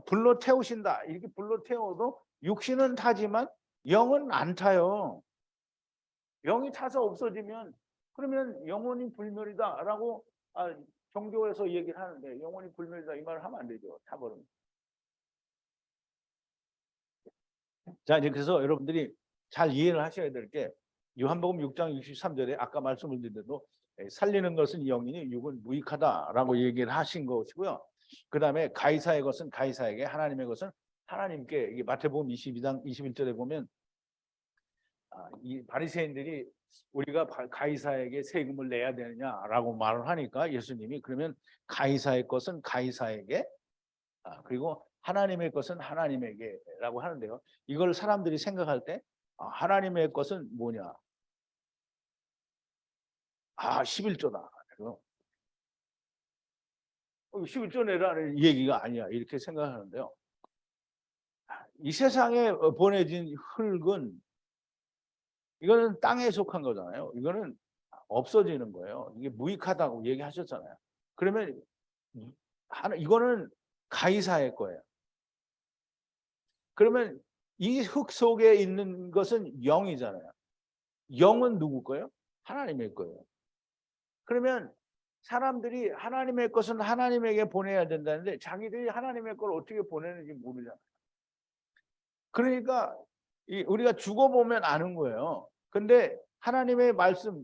불로 태우신다. 이렇게 불로 태워도 육신은 타지만 영은 안 타요. 영이 타서 없어지면 그러면 영원히 불멸이다라고 종교에서 얘기를 하는데 영원히 불멸이다 이 말을 하면 안 되죠. 타버리면. 자, 이제 그래서 여러분들이 잘 이해를 하셔야 될 게 요한복음 6장 63절에 아까 말씀을 드린 대로 살리는 것은 영이니 육은 무익하다라고 얘기를 하신 것이고요. 그다음에 가이사의 것은 가이사에게, 하나님의 것은 하나님께. 이게 마태복음 22장 21절에 보면 이 바리새인들이 우리가 가이사에게 세금을 내야 되느냐라고 말을 하니까 예수님이 그러면 가이사의 것은 가이사에게, 그리고 하나님의 것은 하나님에게라고 하는데요. 이걸 사람들이 생각할 때 하나님의 것은 뭐냐? 11조다. 11조 내라는 얘기가 아니야. 이렇게 생각하는데요. 이 세상에 보내진 흙은 이거는 땅에 속한 거잖아요. 이거는 없어지는 거예요. 이게 무익하다고 얘기하셨잖아요. 그러면 이거는 가이사의 거예요. 그러면 이 흙 속에 있는 것은 영이잖아요. 영은 누구 거예요? 하나님의 거예요. 그러면 사람들이 하나님의 것은 하나님에게 보내야 된다는데 자기들이 하나님의 걸 어떻게 보내는지 모르잖아요. 그러니까 우리가 죽어보면 아는 거예요. 근데 하나님의 말씀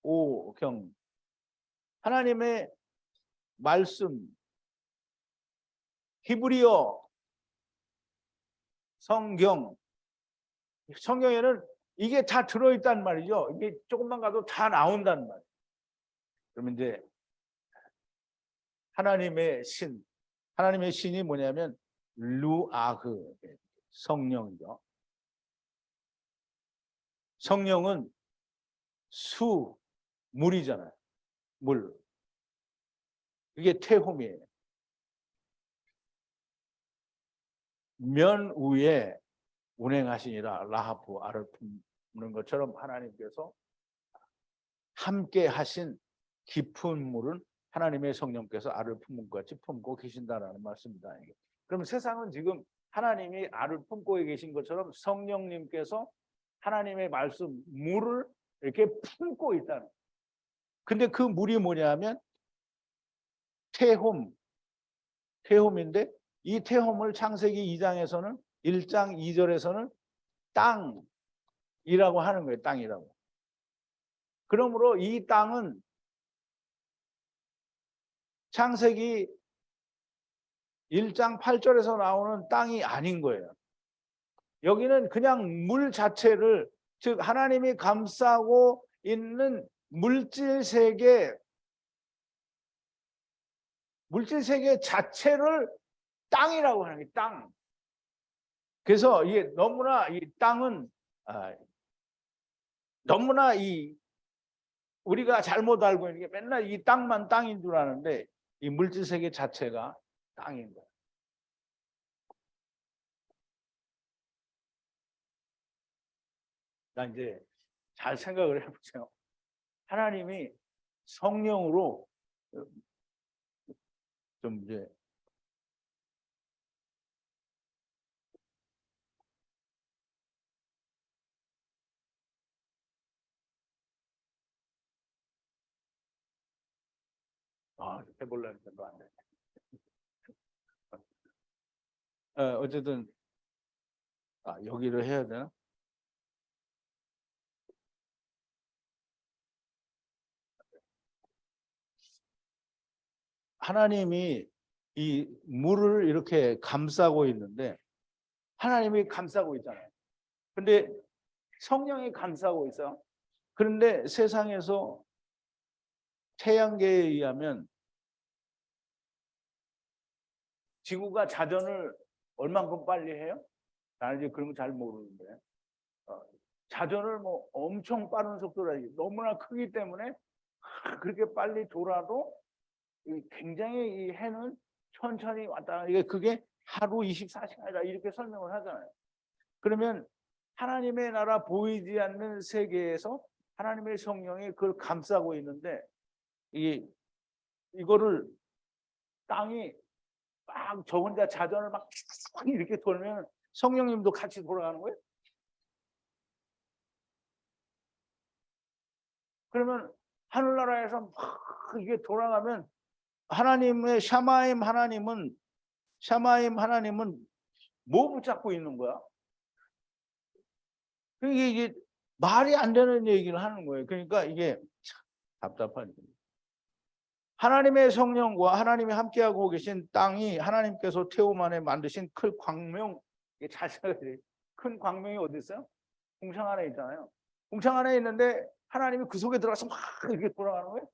모세오경, 하나님의 말씀 히브리어 성경에는 이게 다 들어있단 말이죠. 이게 조금만 가도 다 나온단 말이에요. 그러면 이제 하나님의 신이 뭐냐면 루아흐, 성령이죠. 성령은 물이잖아요. 물. 이게 태홈이에요. 면 위에 운행하시니라. 라하프 알을 품는 것처럼 하나님께서 함께 하신 깊은 물은 하나님의 성령께서 알을 품은 것 같이 품고 계신다라는 말씀입니다. 그럼 세상은 지금 하나님이 알을 품고 계신 것처럼 성령님께서 하나님의 말씀 물을 이렇게 품고 있다는. 근데 그 물이 뭐냐면 태홈인데 이 태홈을 창세기 2장에서는 1장 2절에서는 땅이라고 하는 거예요. 땅이라고. 그러므로 이 땅은 창세기 1장 8절에서 나오는 땅이 아닌 거예요. 여기는 그냥 물 자체를, 즉 하나님이 감싸고 있는 물질 세계 자체를 땅이라고 하는 게 땅. 그래서 이게 너무나 이 땅은 너무나 우리가 잘못 알고 있는 게 맨날 이 땅만 땅인 줄 아는데 이 물질 세계 자체가 땅인 거예요. 나 이제 잘 생각을 해보세요. 하나님이 성령으로 좀 이제 해보려는 것도 안 돼. 어쨌든 여기를 해야 되나? 하나님이 이 물을 이렇게 감싸고 있는데 하나님이 감싸고 있잖아요. 근데 성령이 감싸고 있어. 그런데 세상에서 태양계에 의하면 지구가 자전을 얼만큼 빨리 해요? 나는 이제 그런 거 잘 모르는데 자전을 뭐 엄청 빠른 속도로 하지. 너무나 크기 때문에 그렇게 빨리 돌아도 굉장히 이 해는 천천히 왔다. 그게 하루 24시간이다 이렇게 설명을 하잖아요. 그러면 하나님의 나라 보이지 않는 세계에서 하나님의 성령이 그걸 감싸고 있는데 이거를 땅이 막 저 혼자 자전을 막 이렇게 돌면 성령님도 같이 돌아가는 거예요. 그러면 하늘나라에서 막 이게 돌아가면 하나님의 샤마임 하나님은 뭐 붙잡고 있는 거야? 그러니까 이게 말이 안 되는 얘기를 하는 거예요. 그러니까 이게 참 답답한 일이에요. 하나님의 성령과 하나님이 함께하고 계신 땅이 하나님께서 태움 안에 만드신 큰 광명, 잘 생각해야 돼요. 큰 광명이 어디 있어요? 공창 안에 있잖아요. 공창 안에 있는데 하나님이 그 속에 들어가서 막 이렇게 돌아가는 거예요.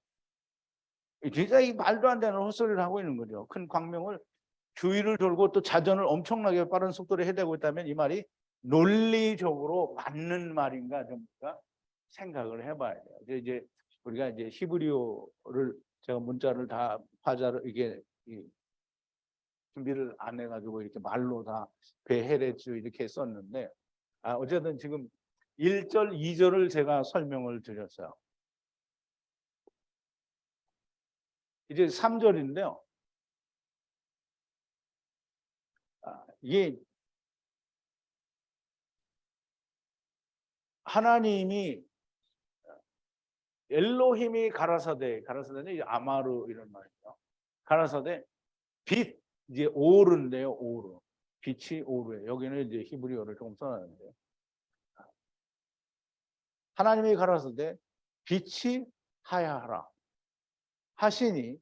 진짜 이 말도 안 되는 헛소리를 하고 있는 거죠. 큰 광명을 주위를 돌고 또 자전을 엄청나게 빠른 속도로 해대고 있다면 이 말이 논리적으로 맞는 말인가 좀 생각을 해봐야 돼요. 이제 우리가 이제 히브리어를 제가 문자를 다 화자를 이게 준비를 안 해가지고 이렇게 말로 다 베헤레츠 이렇게 썼는데 어쨌든 지금 1절, 2절을 제가 설명을 드렸어요. 이제 3절인데요. 이게 하나님이 엘로힘이 가라사대는 이제 아마르 이런 말이죠. 가라사대 빛 이제 오르인데요. 오르 빛이 오르예요. 여기는 이제 히브리어를 조금 써놨는데 하나님이 가라사대 빛이 하야하라 하시니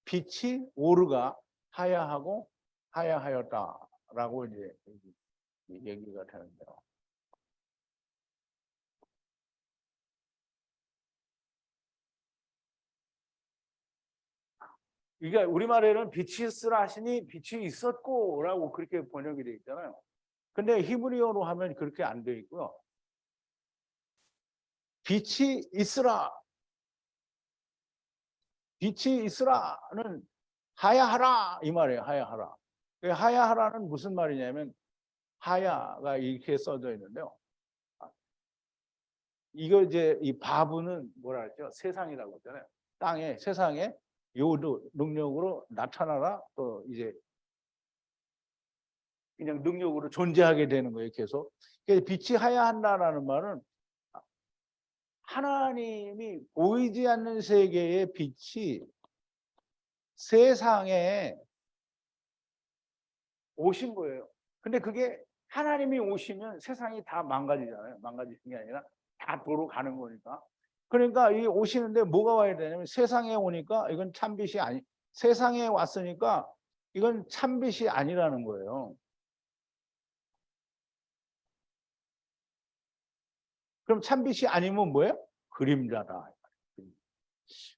빛이 오르가 하야하고 하야하였다라고 이제 얘기가 되는데요. 이게 우리말에는 빛이 있으라 하시니 빛이 있었고라고 그렇게 번역이 되어 있잖아요. 근데 히브리어로 하면 그렇게 안 되어 있고요. 빛이 있으라는 하야하라 이 말이에요. 하야하라. 하야하라는 무슨 말이냐면 하야가 이렇게 써져 있는데요. 이거 이제 이 바브는 뭐라 그랬죠? 세상이라고 했잖아요. 세상에 요 능력으로 나타나라 또 이제 그냥 능력으로 존재하게 되는 거예요. 계속. 그래서 빛이 하야한다라는 말은 하나님이 보이지 않는 세계의 빛이 세상에 오신 거예요. 근데 그게 하나님이 오시면 세상이 다 망가지잖아요. 망가지는 게 아니라 다 도로 가는 거니까. 그러니까 이 오시는데 뭐가 와야 되냐면 세상에 오니까 이건 참빛이 아니, 세상에 왔으니까 이건 참빛이 아니라는 거예요. 그럼 참빛이 아니면 뭐예요? 그림자다.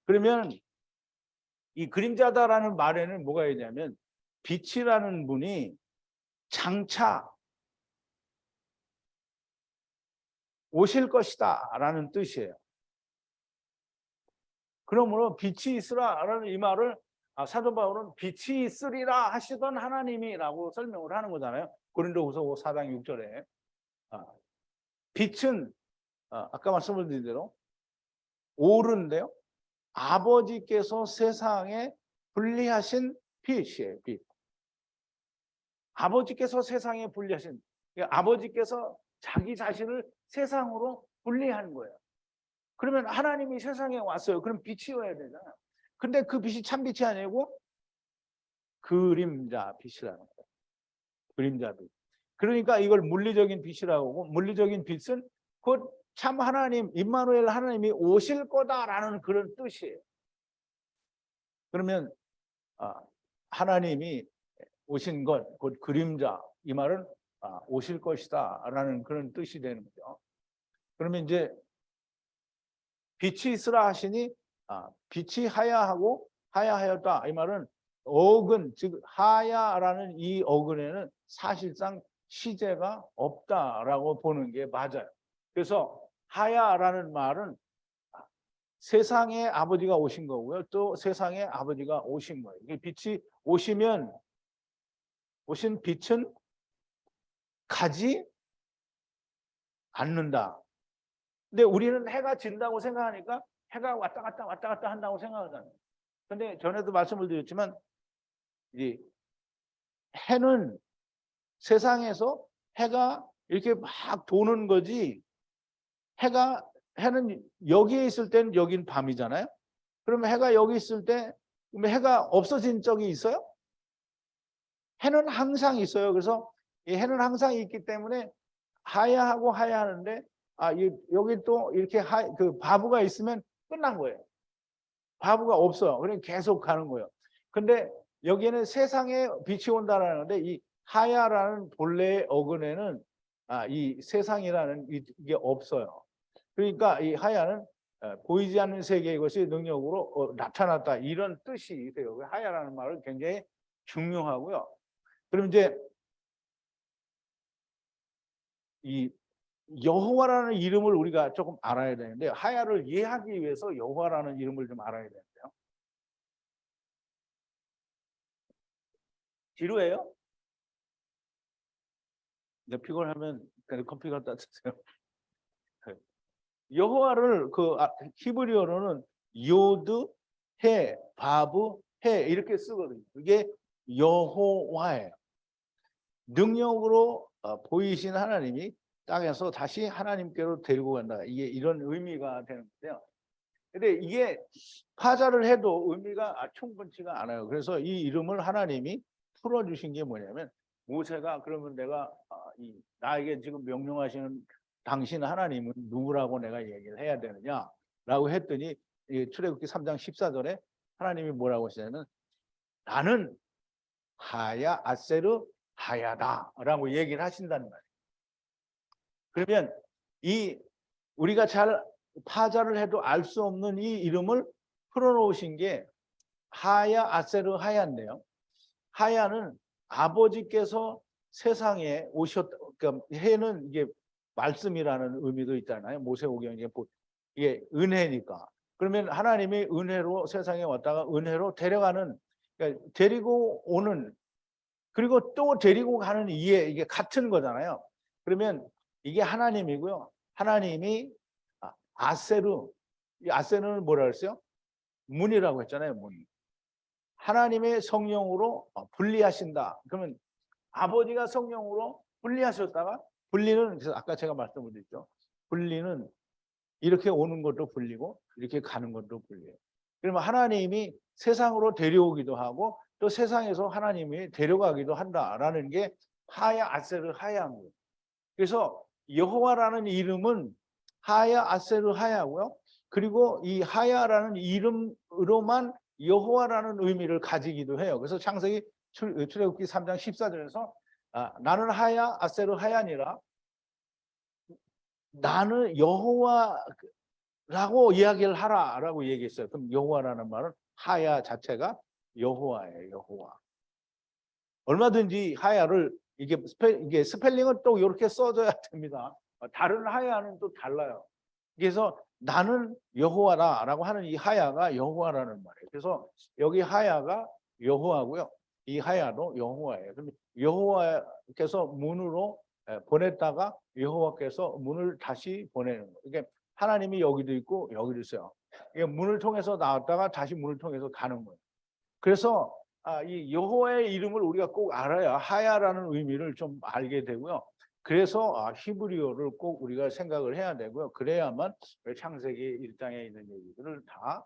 그러면 이 그림자다라는 말에는 뭐가 있냐면 빛이라는 분이 장차 오실 것이다 라는 뜻이에요. 그러므로 빛이 있으라라는 이 말을 사도 바울은 빛이 있으리라 하시던 하나님이라고 설명을 하는 거잖아요. 고린도후서 4장 6절에 빛은 아까 말씀드린 대로 오른데요. 아버지께서 세상에 분리하신 빛이에요. 빛. 아버지께서 세상에 분리하신 아버지께서 자기 자신을 세상으로 분리하는 거예요. 그러면 하나님이 세상에 왔어요. 그럼 빛이어야 되잖아요. 근데 그 빛이 참 빛이 아니고 그림자 빛이라는 거예요. 그림자 빛. 그러니까 이걸 물리적인 빛이라고 하고 물리적인 빛은 곧 참 하나님, 임마누엘 하나님이 오실 거다라는 그런 뜻이에요. 그러면 하나님이 오신 것, 곧 그림자, 이 말은 오실 것이다 라는 그런 뜻이 되는 거죠. 그러면 이제 빛이 있으라 하시니 빛이 하야하고 하야하였다. 이 말은 어근, 즉 하야라는 이 어근에는 사실상 시제가 없다라고 보는 게 맞아요. 그래서 하야라는 말은 세상에 아버지가 오신 거고요. 또 세상에 아버지가 오신 거예요. 이게 빛이 오신 빛은 가지 않는다. 근데 우리는 해가 진다고 생각하니까 해가 왔다 갔다 한다고 생각하잖아요. 근데 전에도 말씀을 드렸지만 이 해는 세상에서 해가 이렇게 막 도는 거지, 해는 여기에 있을 때는 여긴 밤이잖아요. 그러면 해가 여기 있을 때 그러면 해가 없어진 적이 있어요? 해는 항상 있어요. 그래서 이 해는 항상 있기 때문에 하야하고 하야하는데 여기 또 이렇게 그 바브가 있으면 끝난 거예요. 바브가 없어요. 그냥 계속 가는 거예요. 근데 여기에는 세상에 빛이 온다라는 건데 이 하야라는 본래의 어근에는 이 세상이라는 이게 없어요. 그러니까 이 하야는 보이지 않는 세계의 것이 능력으로 나타났다 이런 뜻이 돼요. 하야라는 말은 굉장히 중요하고요. 그럼 이제 이 여호와라는 이름을 우리가 조금 알아야 되는데 하야를 이해하기 위해서 여호와라는 이름을 좀 알아야 되는데요. 지루해요? 네, 피곤하면 그냥 커피 갖다 드세요. 여호와를 그 히브리어로는 요드, 해, 바브, 해 이렇게 쓰거든요. 이게 여호와예요. 능력으로 보이신 하나님이 땅에서 다시 하나님께로 데리고 간다. 이게 이런 의미가 되는 건데요. 근데 이게 파자를 해도 의미가 충분치가 않아요. 그래서 이 이름을 하나님이 풀어주신 게 뭐냐면 모세가 그러면 내가 나에게 지금 명령하시는 당신 하나님은 누구라고 내가 얘기를 해야 되느냐라고 했더니 출애굽기 3장 14절에 하나님이 뭐라고 하시냐면 나는 하야 아세르 하야다라고 얘기를 하신다는 말이에요. 그러면 이 우리가 잘 파자를 해도 알 수 없는 이 이름을 풀어놓으신 게 하야 아세르 하야인데요. 하야는 아버지께서 세상에 그러니까 해는 이게 말씀이라는 의미도 있잖아요. 모세오경 이게 은혜니까. 그러면 하나님이 은혜로 세상에 왔다가 은혜로 데려가는, 그러니까 데리고 오는, 그리고 또 데리고 가는 이게 같은 거잖아요. 그러면 이게 하나님이고요. 하나님이 아세르, 이 아세르는 뭐라 그랬어요? 문이라고 했잖아요. 문. 하나님의 성령으로 분리하신다. 그러면 아버지가 성령으로 분리하셨다가, 분리는 그래서 아까 제가 말씀을 드렸죠. 분리는 이렇게 오는 것도 분리고 이렇게 가는 것도 분리해요. 그러면 하나님이 세상으로 데려오기도 하고 또 세상에서 하나님이 데려가기도 한다라는 게 하야 아세르 하야인 거예요. 그래서 여호와라는 이름은 하야 아세르 하야고요. 그리고 이 하야라는 이름으로만 여호와라는 의미를 가지기도 해요. 그래서 창세기 출애굽기 3장 14절에서 나는 하야 아세르 하야니라, 나는 여호와라고 이야기를 하라라고 얘기했어요. 그럼 여호와라는 말은 하야 자체가 여호와예요. 여호와. 얼마든지 하야를 이게 스펠링은 또 이렇게 써줘야 됩니다. 다른 하야는 또 달라요. 그래서 나는 여호와다라고 하는 이 하야가 여호와라는 말이에요. 그래서 여기 하야가 여호와고요. 이 하야도 여호와예요. 그럼 여호와께서 문으로 보냈다가 여호와께서 문을 다시 보내는 거예요. 이게 하나님이 여기도 있고 여기도 있어요. 이게 문을 통해서 나왔다가 다시 문을 통해서 가는 거예요. 그래서 이 여호와의 이름을 우리가 꼭 알아야 하야라는 의미를 좀 알게 되고요. 그래서 히브리어를 꼭 우리가 생각을 해야 되고요. 그래야만 창세기 1장에 있는 얘기들을 다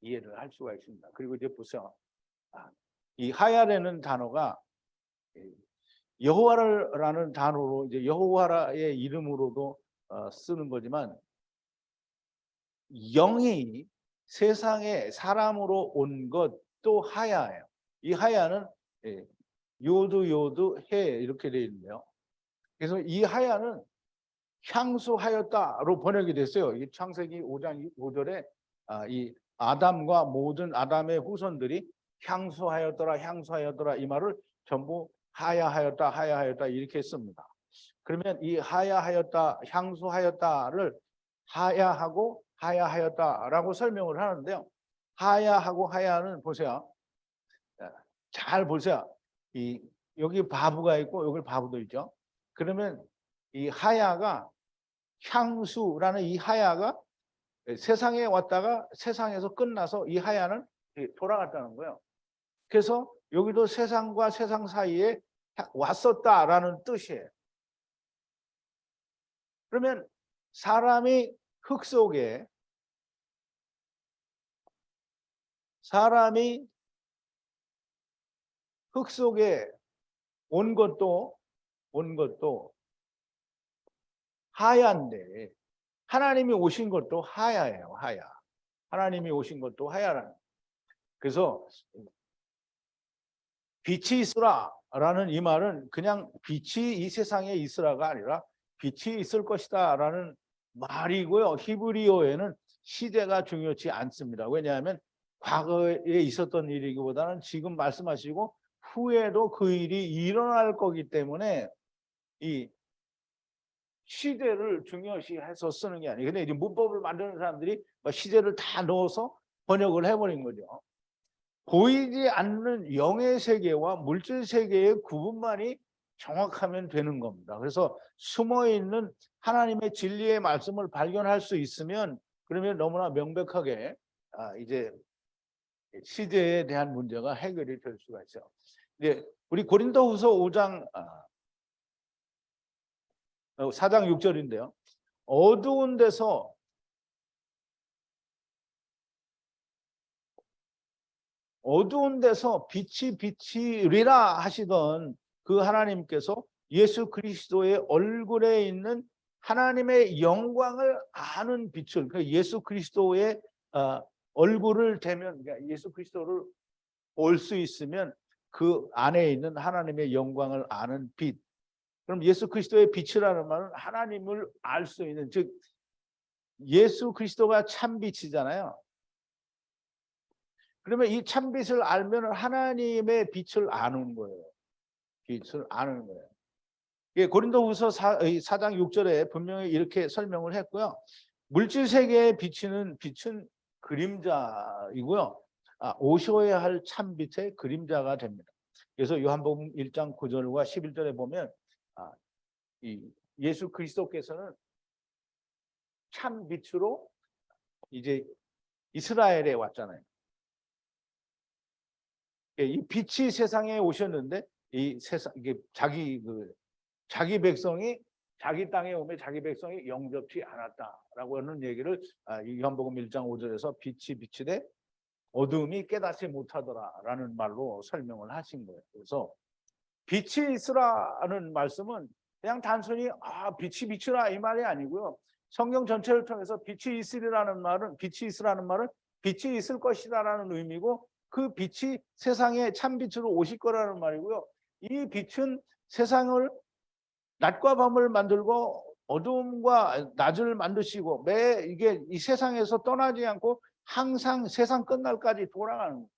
이해를 할 수가 있습니다. 그리고 이제 보세요. 이 하야라는 단어가 여호와라는 단어로 이제 여호와의 이름으로도 쓰는 거지만 영이 세상에 사람으로 온 것도 하야예요. 이 하야는 요드 해 이렇게 되어 있는데요. 그래서 이 하야는 향수하였다로 번역이 됐어요. 이 창세기 5장 5절에 이 아담과 모든 아담의 후손들이 향수하였더라 이 말을 전부 하야하였다 이렇게 씁니다. 그러면 이 하야하였다 향수하였다를 하야하고 하야하였다라고 설명을 하는데요. 하야하고 하야는 보세요. 잘 보세요. 여기 바브가 있고 여기 바브도 있죠. 그러면 이 하야가 향수라는 이 하야가 세상에 왔다가 세상에서 끝나서 이 하야는 돌아갔다는 거예요. 그래서 여기도 세상과 세상 사이에 왔었다라는 뜻이에요. 그러면 사람이 흙 속에 온 것도 하야인데 하나님이 오신 것도 하야예요. 하야. 하나님이 오신 것도 하야라는. 그래서 빛이 있으라라는 이 말은 그냥 빛이 이 세상에 있으라가 아니라 빛이 있을 것이다라는 말이고요. 히브리어에는 시대가 중요치 않습니다. 왜냐하면 과거에 있었던 일이기보다는 지금 말씀하시고 후에도 그 일이 일어날 거기 때문에 이 시대를 중요시해서 쓰는 게 아니에요. 근데 이제 문법을 만드는 사람들이 시대를 다 넣어서 번역을 해버린 거죠. 보이지 않는 영의 세계와 물질 세계의 구분만이 정확하면 되는 겁니다. 그래서 숨어있는 하나님의 진리의 말씀을 발견할 수 있으면 그러면 너무나 명백하게 이제 시대에 대한 문제가 해결이 될 수가 있어요. 이제 우리 고린도후서 5장 4장 6절인데요. 어두운 데서 빛이 비치리라 하시던 그 하나님께서 예수 그리스도의 얼굴에 있는 하나님의 영광을 아는 빛을, 예수 그리스도의 얼굴을 대면, 그러니까 예수 그리스도를 볼 수 있으면 그 안에 있는 하나님의 영광을 아는 빛. 그럼 예수 그리스도의 빛이라는 말은 하나님을 알 수 있는, 즉 예수 그리스도가 참 빛이잖아요. 그러면 이 참빛을 알면 하나님의 빛을 아는 거예요. 빛을 아는 거예요. 예, 고린도후서 4장 6절에 분명히 이렇게 설명을 했고요. 물질 세계에 비치는 빛은 그림자이고요. 오셔야 할 참빛의 그림자가 됩니다. 그래서 요한복음 1장 9절과 11절에 보면 이 예수 그리스도께서는 참빛으로 이제 이스라엘에 왔잖아요. 이 빛이 세상에 오셨는데 이 세상 이게 자기 백성이 자기 땅에 오면 자기 백성이 영접치 않았다라고 하는 얘기를 요한복음 1장 5절에서 빛이 비치되 어둠이 깨닫지 못하더라라는 말로 설명을 하신 거예요. 그래서 빛이 있으라는 말씀은 그냥 단순히 빛이 비치라 이 말이 아니고요. 성경 전체를 통해서 빛이 있으라는 말은 빛이 있을 것이다라는 의미고 그 빛이 세상에 참빛으로 오실 거라는 말이고요. 이 빛은 세상을 낮과 밤을 만들고 어둠과 낮을 만드시고 이게 이 세상에서 떠나지 않고 항상 세상 끝날까지 돌아가는 거예요.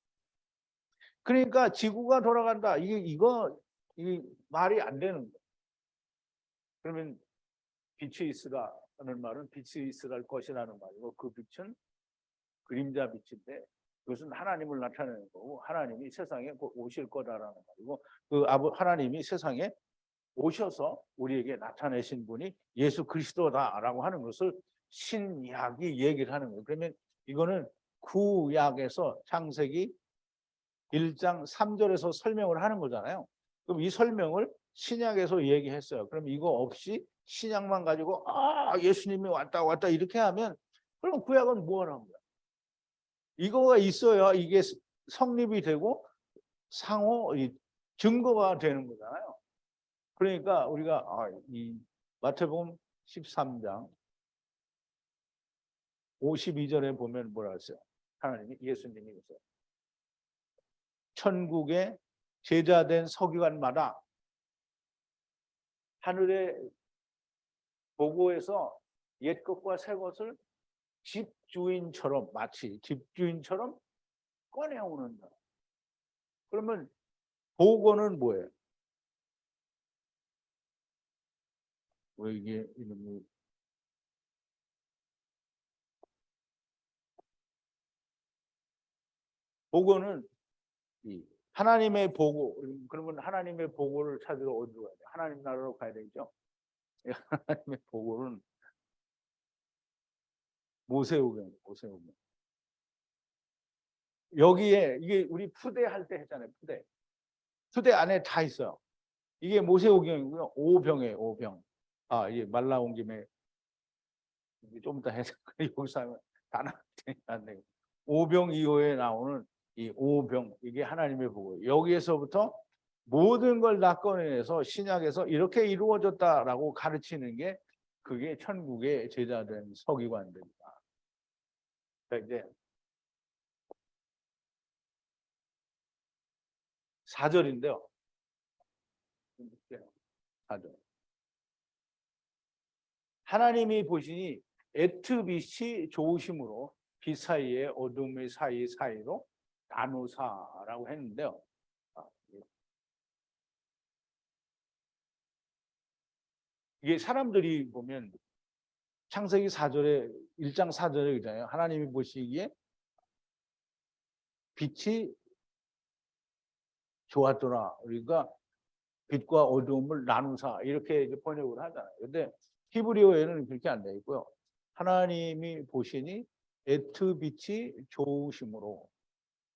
그러니까 지구가 돌아간다. 이게 말이 안 되는 거예요. 그러면 빛이 있으라는 말은 빛이 있으랄 것이라는 말이고 그 빛은 그림자 빛인데 그것은 하나님을 나타내는 거고 하나님이 세상에 오실 거다라는 말이고 그 하나님이 세상에 오셔서 우리에게 나타내신 분이 예수 그리스도다라고 하는 것을 신약이 얘기를 하는 거예요. 그러면 이거는 구약에서 창세기 1장 3절에서 설명을 하는 거잖아요. 그럼 이 설명을 신약에서 얘기했어요. 그럼 이거 없이 신약만 가지고 예수님이 왔다 이렇게 하면 그럼 구약은 뭐하는 거야? 이거가 있어야 이게 성립이 되고 상호 증거가 되는 거잖아요. 그러니까 우리가 이 마태복음 13장 52절에 보면 뭐라 했어요? 하나님이 예수님이 그랬어요. 천국의 제자된 서기관마다 하늘의 보고에서 옛 것과 새 것을 마치 집주인처럼 꺼내오는다. 그러면 보고는 뭐예요? 왜 이게 이름이 보고는 하나님의 보고. 그러면 하나님의 보고를 찾으러 어디로 가야 돼요? 하나님 나라로 가야 되죠. 하나님의 보고는 모세오경, 모세오경. 여기에 이게 우리 푸대 할 때 했잖아요. 푸대. 푸대 안에 다 있어요. 이게 모세오경이고요. 오병이에요. 오병. 아, 이게 말 나온 김에 좀 이따 해서 여기서 하면 다 나왔네. 오병 이호에 나오는 이 오병, 이게 하나님의 보고, 여기에서부터 모든 걸 다 꺼내서 신약에서 이렇게 이루어졌다라고 가르치는 게 그게 천국의 제자된 서기관들이다. 그러니까 이제 4절인데요. 4절. 하나님이 보시니 애트빛이 좋으심으로 빛 사이에 어둠의 사이로 나누사라고 했는데요. 이게 사람들이 보면 창세기 4절에 1장 4절에 그러잖아요. 하나님이 보시기에 빛이 좋았더라. 우리가 빛과 어두움을 나누사 이렇게 이제 번역을 하잖아요. 근데 히브리어에는 그렇게 안 되어 있고요. 하나님이 보시니 애트빛이 좋으심으로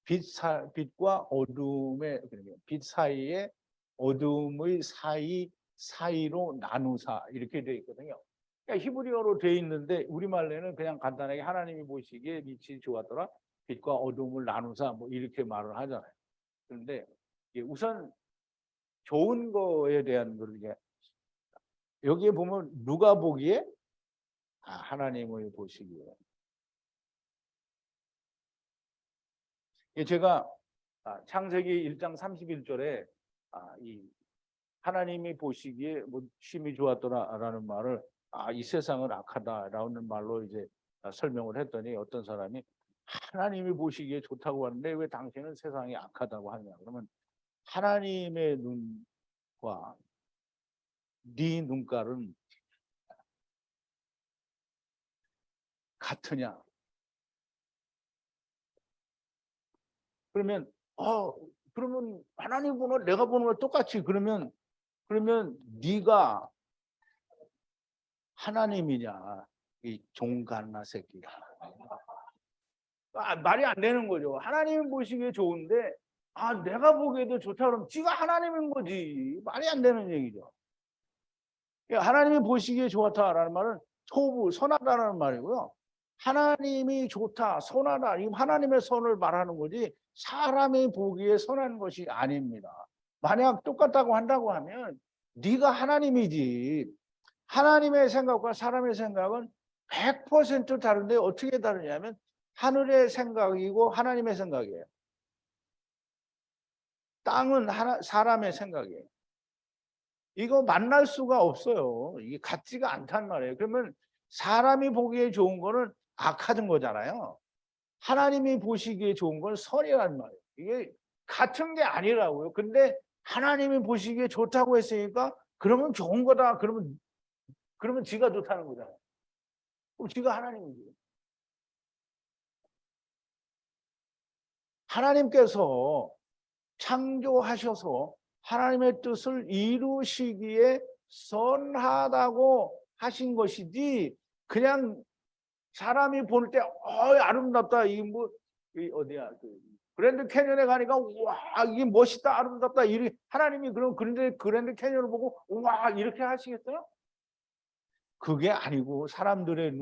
빛과 어둠의, 빛 사이에 어둠의 사이로 나누사 이렇게 되어 있거든요. 그러니까 히브리어로 되어 있는데 우리말로는 그냥 간단하게 하나님이 보시기에 빛이 좋았더라. 빛과 어둠을 나누사 뭐 이렇게 말을 하잖아요. 그런데 우선 좋은 거에 대한 걸 여기에 보면 누가 보기에 하나님을 보시기에. 제가 창세기 1장 31절에 이 하나님이 보시기에 뭐 심히 좋았더라라는 말을 이 세상은 악하다라는 말로 이제 설명을 했더니 어떤 사람이 하나님이 보시기에 좋다고 하는데 왜 당신은 세상이 악하다고 하냐. 그러면 하나님의 눈과 네 눈깔은 같으냐? 그러면 그러면 하나님 보는 거 내가 보는 거 똑같이 그러면 네가 하나님이냐 이 종갓나 새끼가. 말이 안 되는 거죠. 하나님 보시기에 좋은데 내가 보기에도 좋다 그러면 지가 하나님인 거지. 말이 안 되는 얘기죠. 하나님이 보시기에 좋다라는 말은 토부 선하다는 말이고요. 하나님이 좋다, 선하다, 이 하나님의 선을 말하는 거지 사람이 보기에 선한 것이 아닙니다. 만약 똑같다고 한다고 하면 네가 하나님이지. 하나님의 생각과 사람의 생각은 100% 다른데 어떻게 다르냐면 하늘의 생각이고 하나님의 생각이에요. 땅은 사람의 생각이에요. 이거 만날 수가 없어요. 이게 같지가 않단 말이에요. 그러면 사람이 보기에 좋은 거는 악하던 거잖아요. 하나님이 보시기에 좋은 건 선이란 말이에요. 이게 같은 게 아니라고요. 근데 하나님이 보시기에 좋다고 했으니까 그러면 좋은 거다. 그러면 지가 좋다는 거잖아요. 그럼 지가 하나님이지. 하나님께서 창조하셔서 하나님의 뜻을 이루시기에 선하다고 하신 것이지 그냥 사람이 볼 때 아름답다. 이게 뭐 어디야 그랜드 캐년에 가니까 와 이게 멋있다 아름답다 이렇게 하나님이 그럼 그랜드 캐년을 보고 와 이렇게 하시겠어요? 그게 아니고 사람들의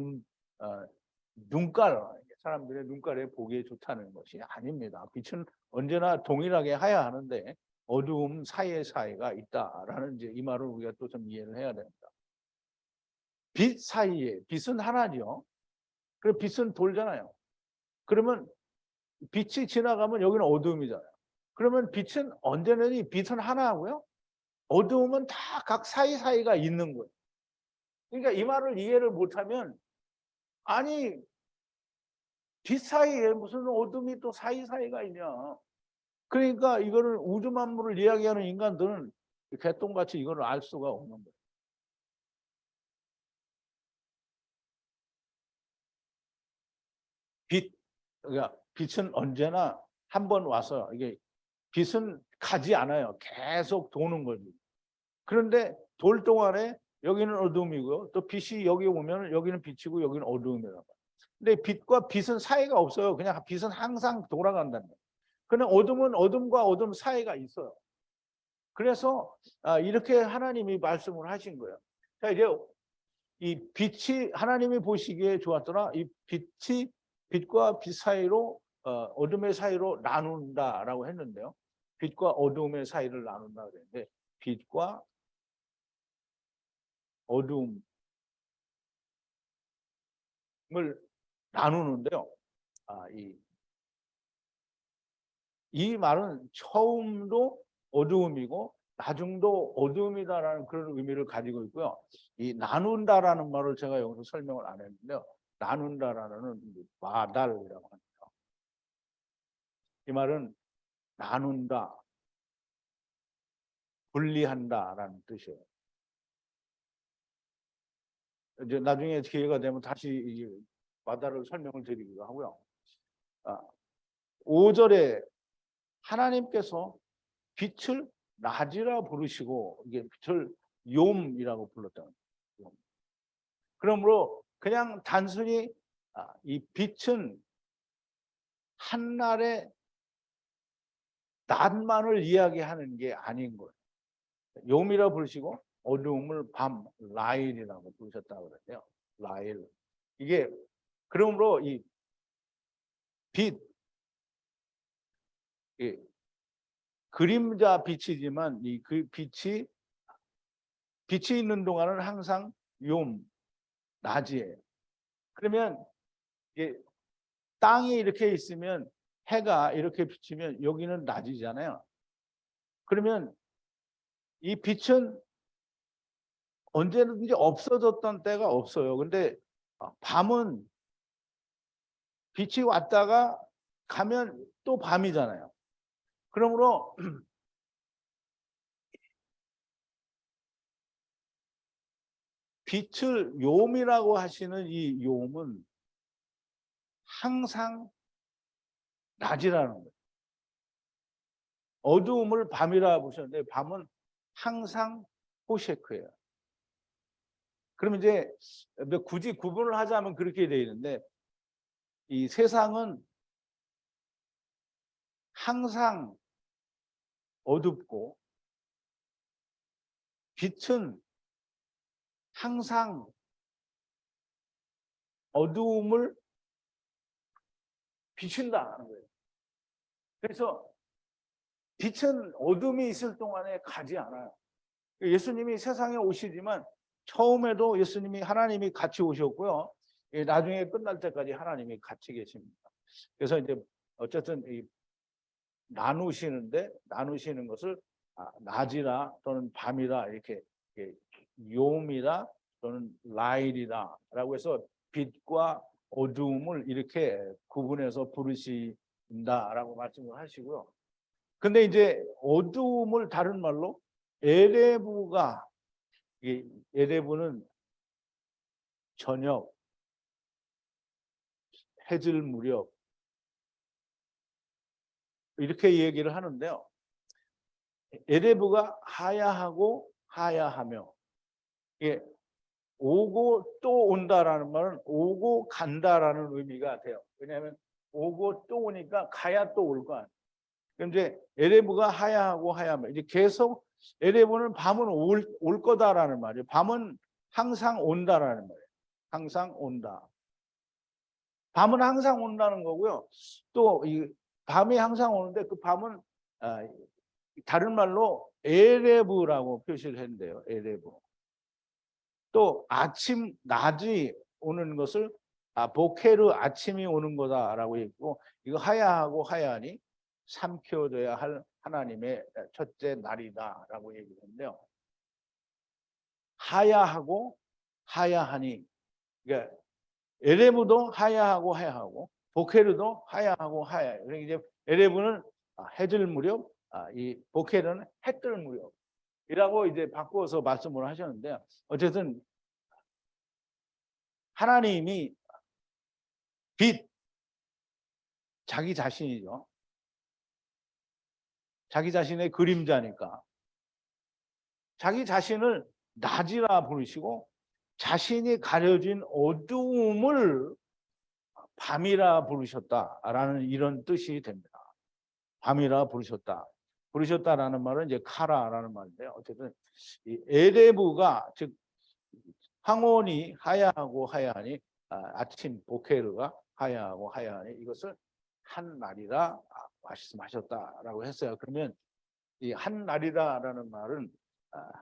눈깔 사람들의 눈깔에 보기에 좋다는 것이 아닙니다. 빛은 언제나 동일하게 하야 하는데 어두움 사이가 있다라는 이제 이 말을 우리가 또 좀 이해를 해야 됩니다. 빛 사이에 빛은 하나죠. 그럼 빛은 돌잖아요. 그러면 빛이 지나가면 여기는 어두움이잖아요. 그러면 빛은 언제나 빛은 하나고요. 어두움은 다 각 사이가 있는 거예요. 그러니까 이 말을 이해를 못하면 아니 빛 사이에 무슨 어둠이 또 사이가 있냐. 그러니까 이거를 우주 만물을 이야기하는 인간들은 개똥같이 이걸 알 수가 없는 거예요. 그러니까 빛은 언제나 한 번 와서 이게 빛은 가지 않아요. 계속 도는 거지. 그런데 돌 동안에 여기는 어둠이고요. 또 빛이 여기 오면 여기는 빛이고 여기는 어두움이라고. 근데 빛과 빛은 사이가 없어요. 그냥 빛은 항상 돌아간다는 거예요. 그냥 어둠은 어둠과 어둠 사이가 있어요. 그래서 이렇게 하나님이 말씀을 하신 거예요. 자, 이제 이 빛이 하나님이 보시기에 좋았더라. 이 빛이 빛과 빛 사이로 어둠의 사이로 나눈다라고 했는데요. 빛과 어둠의 사이를 나눈다 그랬는데 빛과 어둠을 나누는데요. 이 말은 처음도 어두움이고 나중도 어두움이다라는 그런 의미를 가지고 있고요. 이 나눈다라는 말을 제가 여기서 설명을 안 했는데요. 나눈다라는 마달이라고 합니다. 이 말은 나눈다, 분리한다라는 뜻이에요. 이제 나중에 기회가 되면 다시 이 마달을 설명을 드리기도 하고요. 5절에 하나님께서 빛을 낮이라 부르시고 이게 빛을 욤이라고 불렀다는 거예요. 그러므로 그냥 단순히 이 빛은 한날의 낮만을 이야기하는 게 아닌 거예요. 욤이라 부르시고 어두움을 밤 라일이라고 부르셨다고 그러는데요. 라일. 이게 그러므로 이 빛, 그림자 빛이지만 이 그 빛이 있는 동안은 항상 욤, 낮이에요. 그러면 이게 땅이 이렇게 있으면 해가 이렇게 비치면 여기는 낮이잖아요. 그러면 이 빛은 언제든지 없어졌던 때가 없어요. 근데 밤은 빛이 왔다가 가면 또 밤이잖아요. 그러므로 빛을 욤이라고 하시는 이 욤은 항상 낮이라는 거예요. 어두움을 밤이라 보셨는데 밤은 항상 호셰크예요. 그러면 이제 굳이 구분을 하자면 그렇게 되어 있는데 이 세상은 항상 어둡고 빛은 항상 어두움을 비춘다는 거예요. 그래서 빛은 어둠이 있을 동안에 가지 않아요. 예수님이 세상에 오시지만 처음에도 예수님이 하나님이 같이 오셨고요. 나중에 끝날 때까지 하나님이 같이 계십니다. 그래서 이제 어쨌든 이 나누시는 것을 낮이라 또는 밤이라 이렇게 욤이라 또는 라일이라라고 해서 빛과 어두움을 이렇게 구분해서 부르신다라고 말씀을 하시고요. 근데 이제 어두움을 다른 말로 에레부가 에레부는 저녁, 해질 무렵 이렇게 얘기를 하는데요. 에레부가 하야하고 하야하며 예, 오고 또 온다라는 말은 오고 간다라는 의미가 돼요. 왜냐하면 오고 또 오니까 가야 또 올 거 아니에요. 그럼 이제 에레부가 하야하고 하야하며 이제 계속 에레부는 밤은 올 거다라는 말이에요. 밤은 항상 온다라는 말이에요. 항상 온다. 밤은 항상 온다는 거고요. 또 이 밤이 항상 오는데 그 밤은 다른 말로 에레브라고 표시를 했는데요. 에레브. 또 아침 낮이 오는 것을 보케르 아침이 오는 거다라고 했고 이거 하야하고 하야하니 삼켜져야 할 하나님의 첫째 날이다라고 얘기했는데요. 하야하고 하야하니 그러니까 에레브도 하야하고 하야하고 보케르도 하야하고 하야. 그러니까 이제 에레브는 해질 무렵, 이 보케르는 해뜰 무렵이라고 이제 바꾸어서 말씀을 하셨는데 어쨌든 하나님이 빛 자기 자신이죠. 자기 자신의 그림자니까 자기 자신을 낮이라 부르시고 자신이 가려진 어두움을 밤이라 부르셨다라는 이런 뜻이 됩니다. 밤이라 부르셨다라는 말은 이제 카라라는 말인데요. 어쨌든 이 에레브가 즉 황혼이 하야하고 하야하니 아침 보케르가 하야하고 하야하니 이것을 한 날이라 말씀하셨다라고 했어요. 그러면 이 한 날이다라는 말은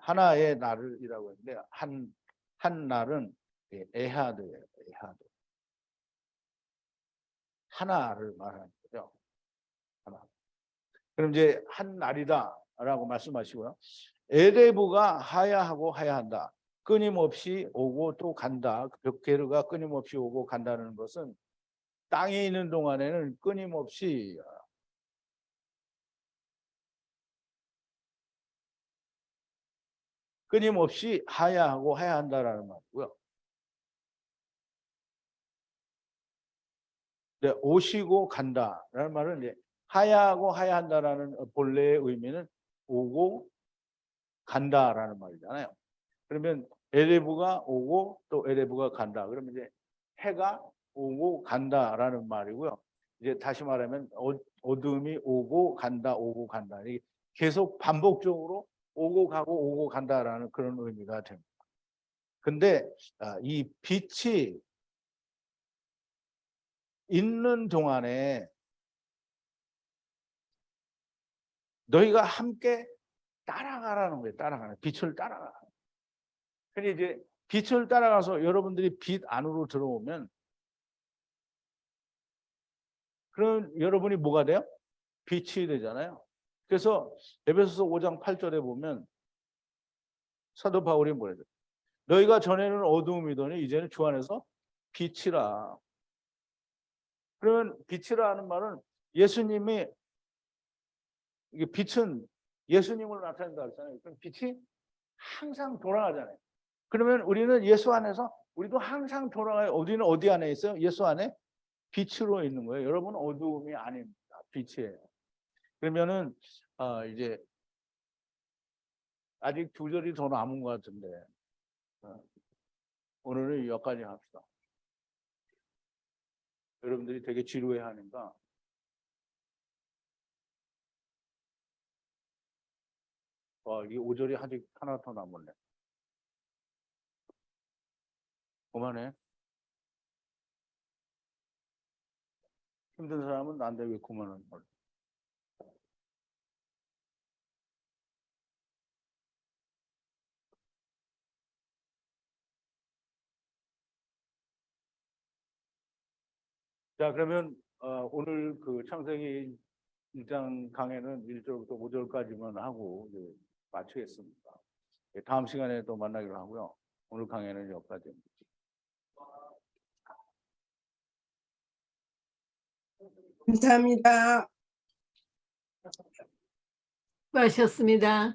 하나의 날이라고 했는데 한 날은 에하드예요. 에하드. 하나를 말하는 거죠. 하나. 그럼 이제 한 날이다라고 말씀하시고요. 에레브가 하야하고 하야한다. 끊임없이 오고 또 간다. 벽게르가 끊임없이 오고 간다는 것은 땅에 있는 동안에는 끊임없이 하야하고 하야한다라는 말이고요. 네, 오시고 간다라는 말은 이제 하야하고 하야한다라는 본래의 의미는 오고 간다라는 말이잖아요. 그러면 에레브가 오고 또 에레브가 간다. 그러면 이제 해가 오고 간다라는 말이고요. 이제 다시 말하면 어둠이 오고 간다, 오고 간다. 이게 계속 반복적으로 오고 가고 오고 간다라는 그런 의미가 됩니다. 근데 이 빛이 있는 동안에 너희가 함께 따라가라는 거예요. 따라가는 빛을 따라가. 근데 이제 빛을 따라가서 여러분들이 빛 안으로 들어오면 그럼 여러분이 뭐가 돼요? 빛이 되잖아요. 그래서 에베소서 5장 8절에 보면 사도 바울이 뭐래요? 너희가 전에는 어두움이더니 이제는 주 안에서 빛이라. 그러면 빛이라는 말은 예수님이 이게 빛은 예수님을 나타낸다 했잖아요. 그럼 빛이 항상 돌아가잖아요. 그러면 우리는 예수 안에서 우리도 항상 돌아가요. 우리는 어디 안에 있어요? 예수 안에 빛으로 있는 거예요. 여러분은 어두움이 아닙니다. 빛이에요. 그러면은 이제 아직 두 절이 더 남은 것 같은데 오늘은 여기까지 합시다. 여러분들이 되게 지루해하니까 이 5절이 아직 하나 더 남았네. 그만해. 힘든 사람은 난데 왜 그만하는 거야? 자, 그러면 오늘 그 창세기 1장 강해는 1절부터 5절까지만 하고 이제 마치겠습니다. 다음 시간에 또 만나기로 하고요. 오늘 강해는 여기까지입니다. 감사합니다. 수고하셨습니다.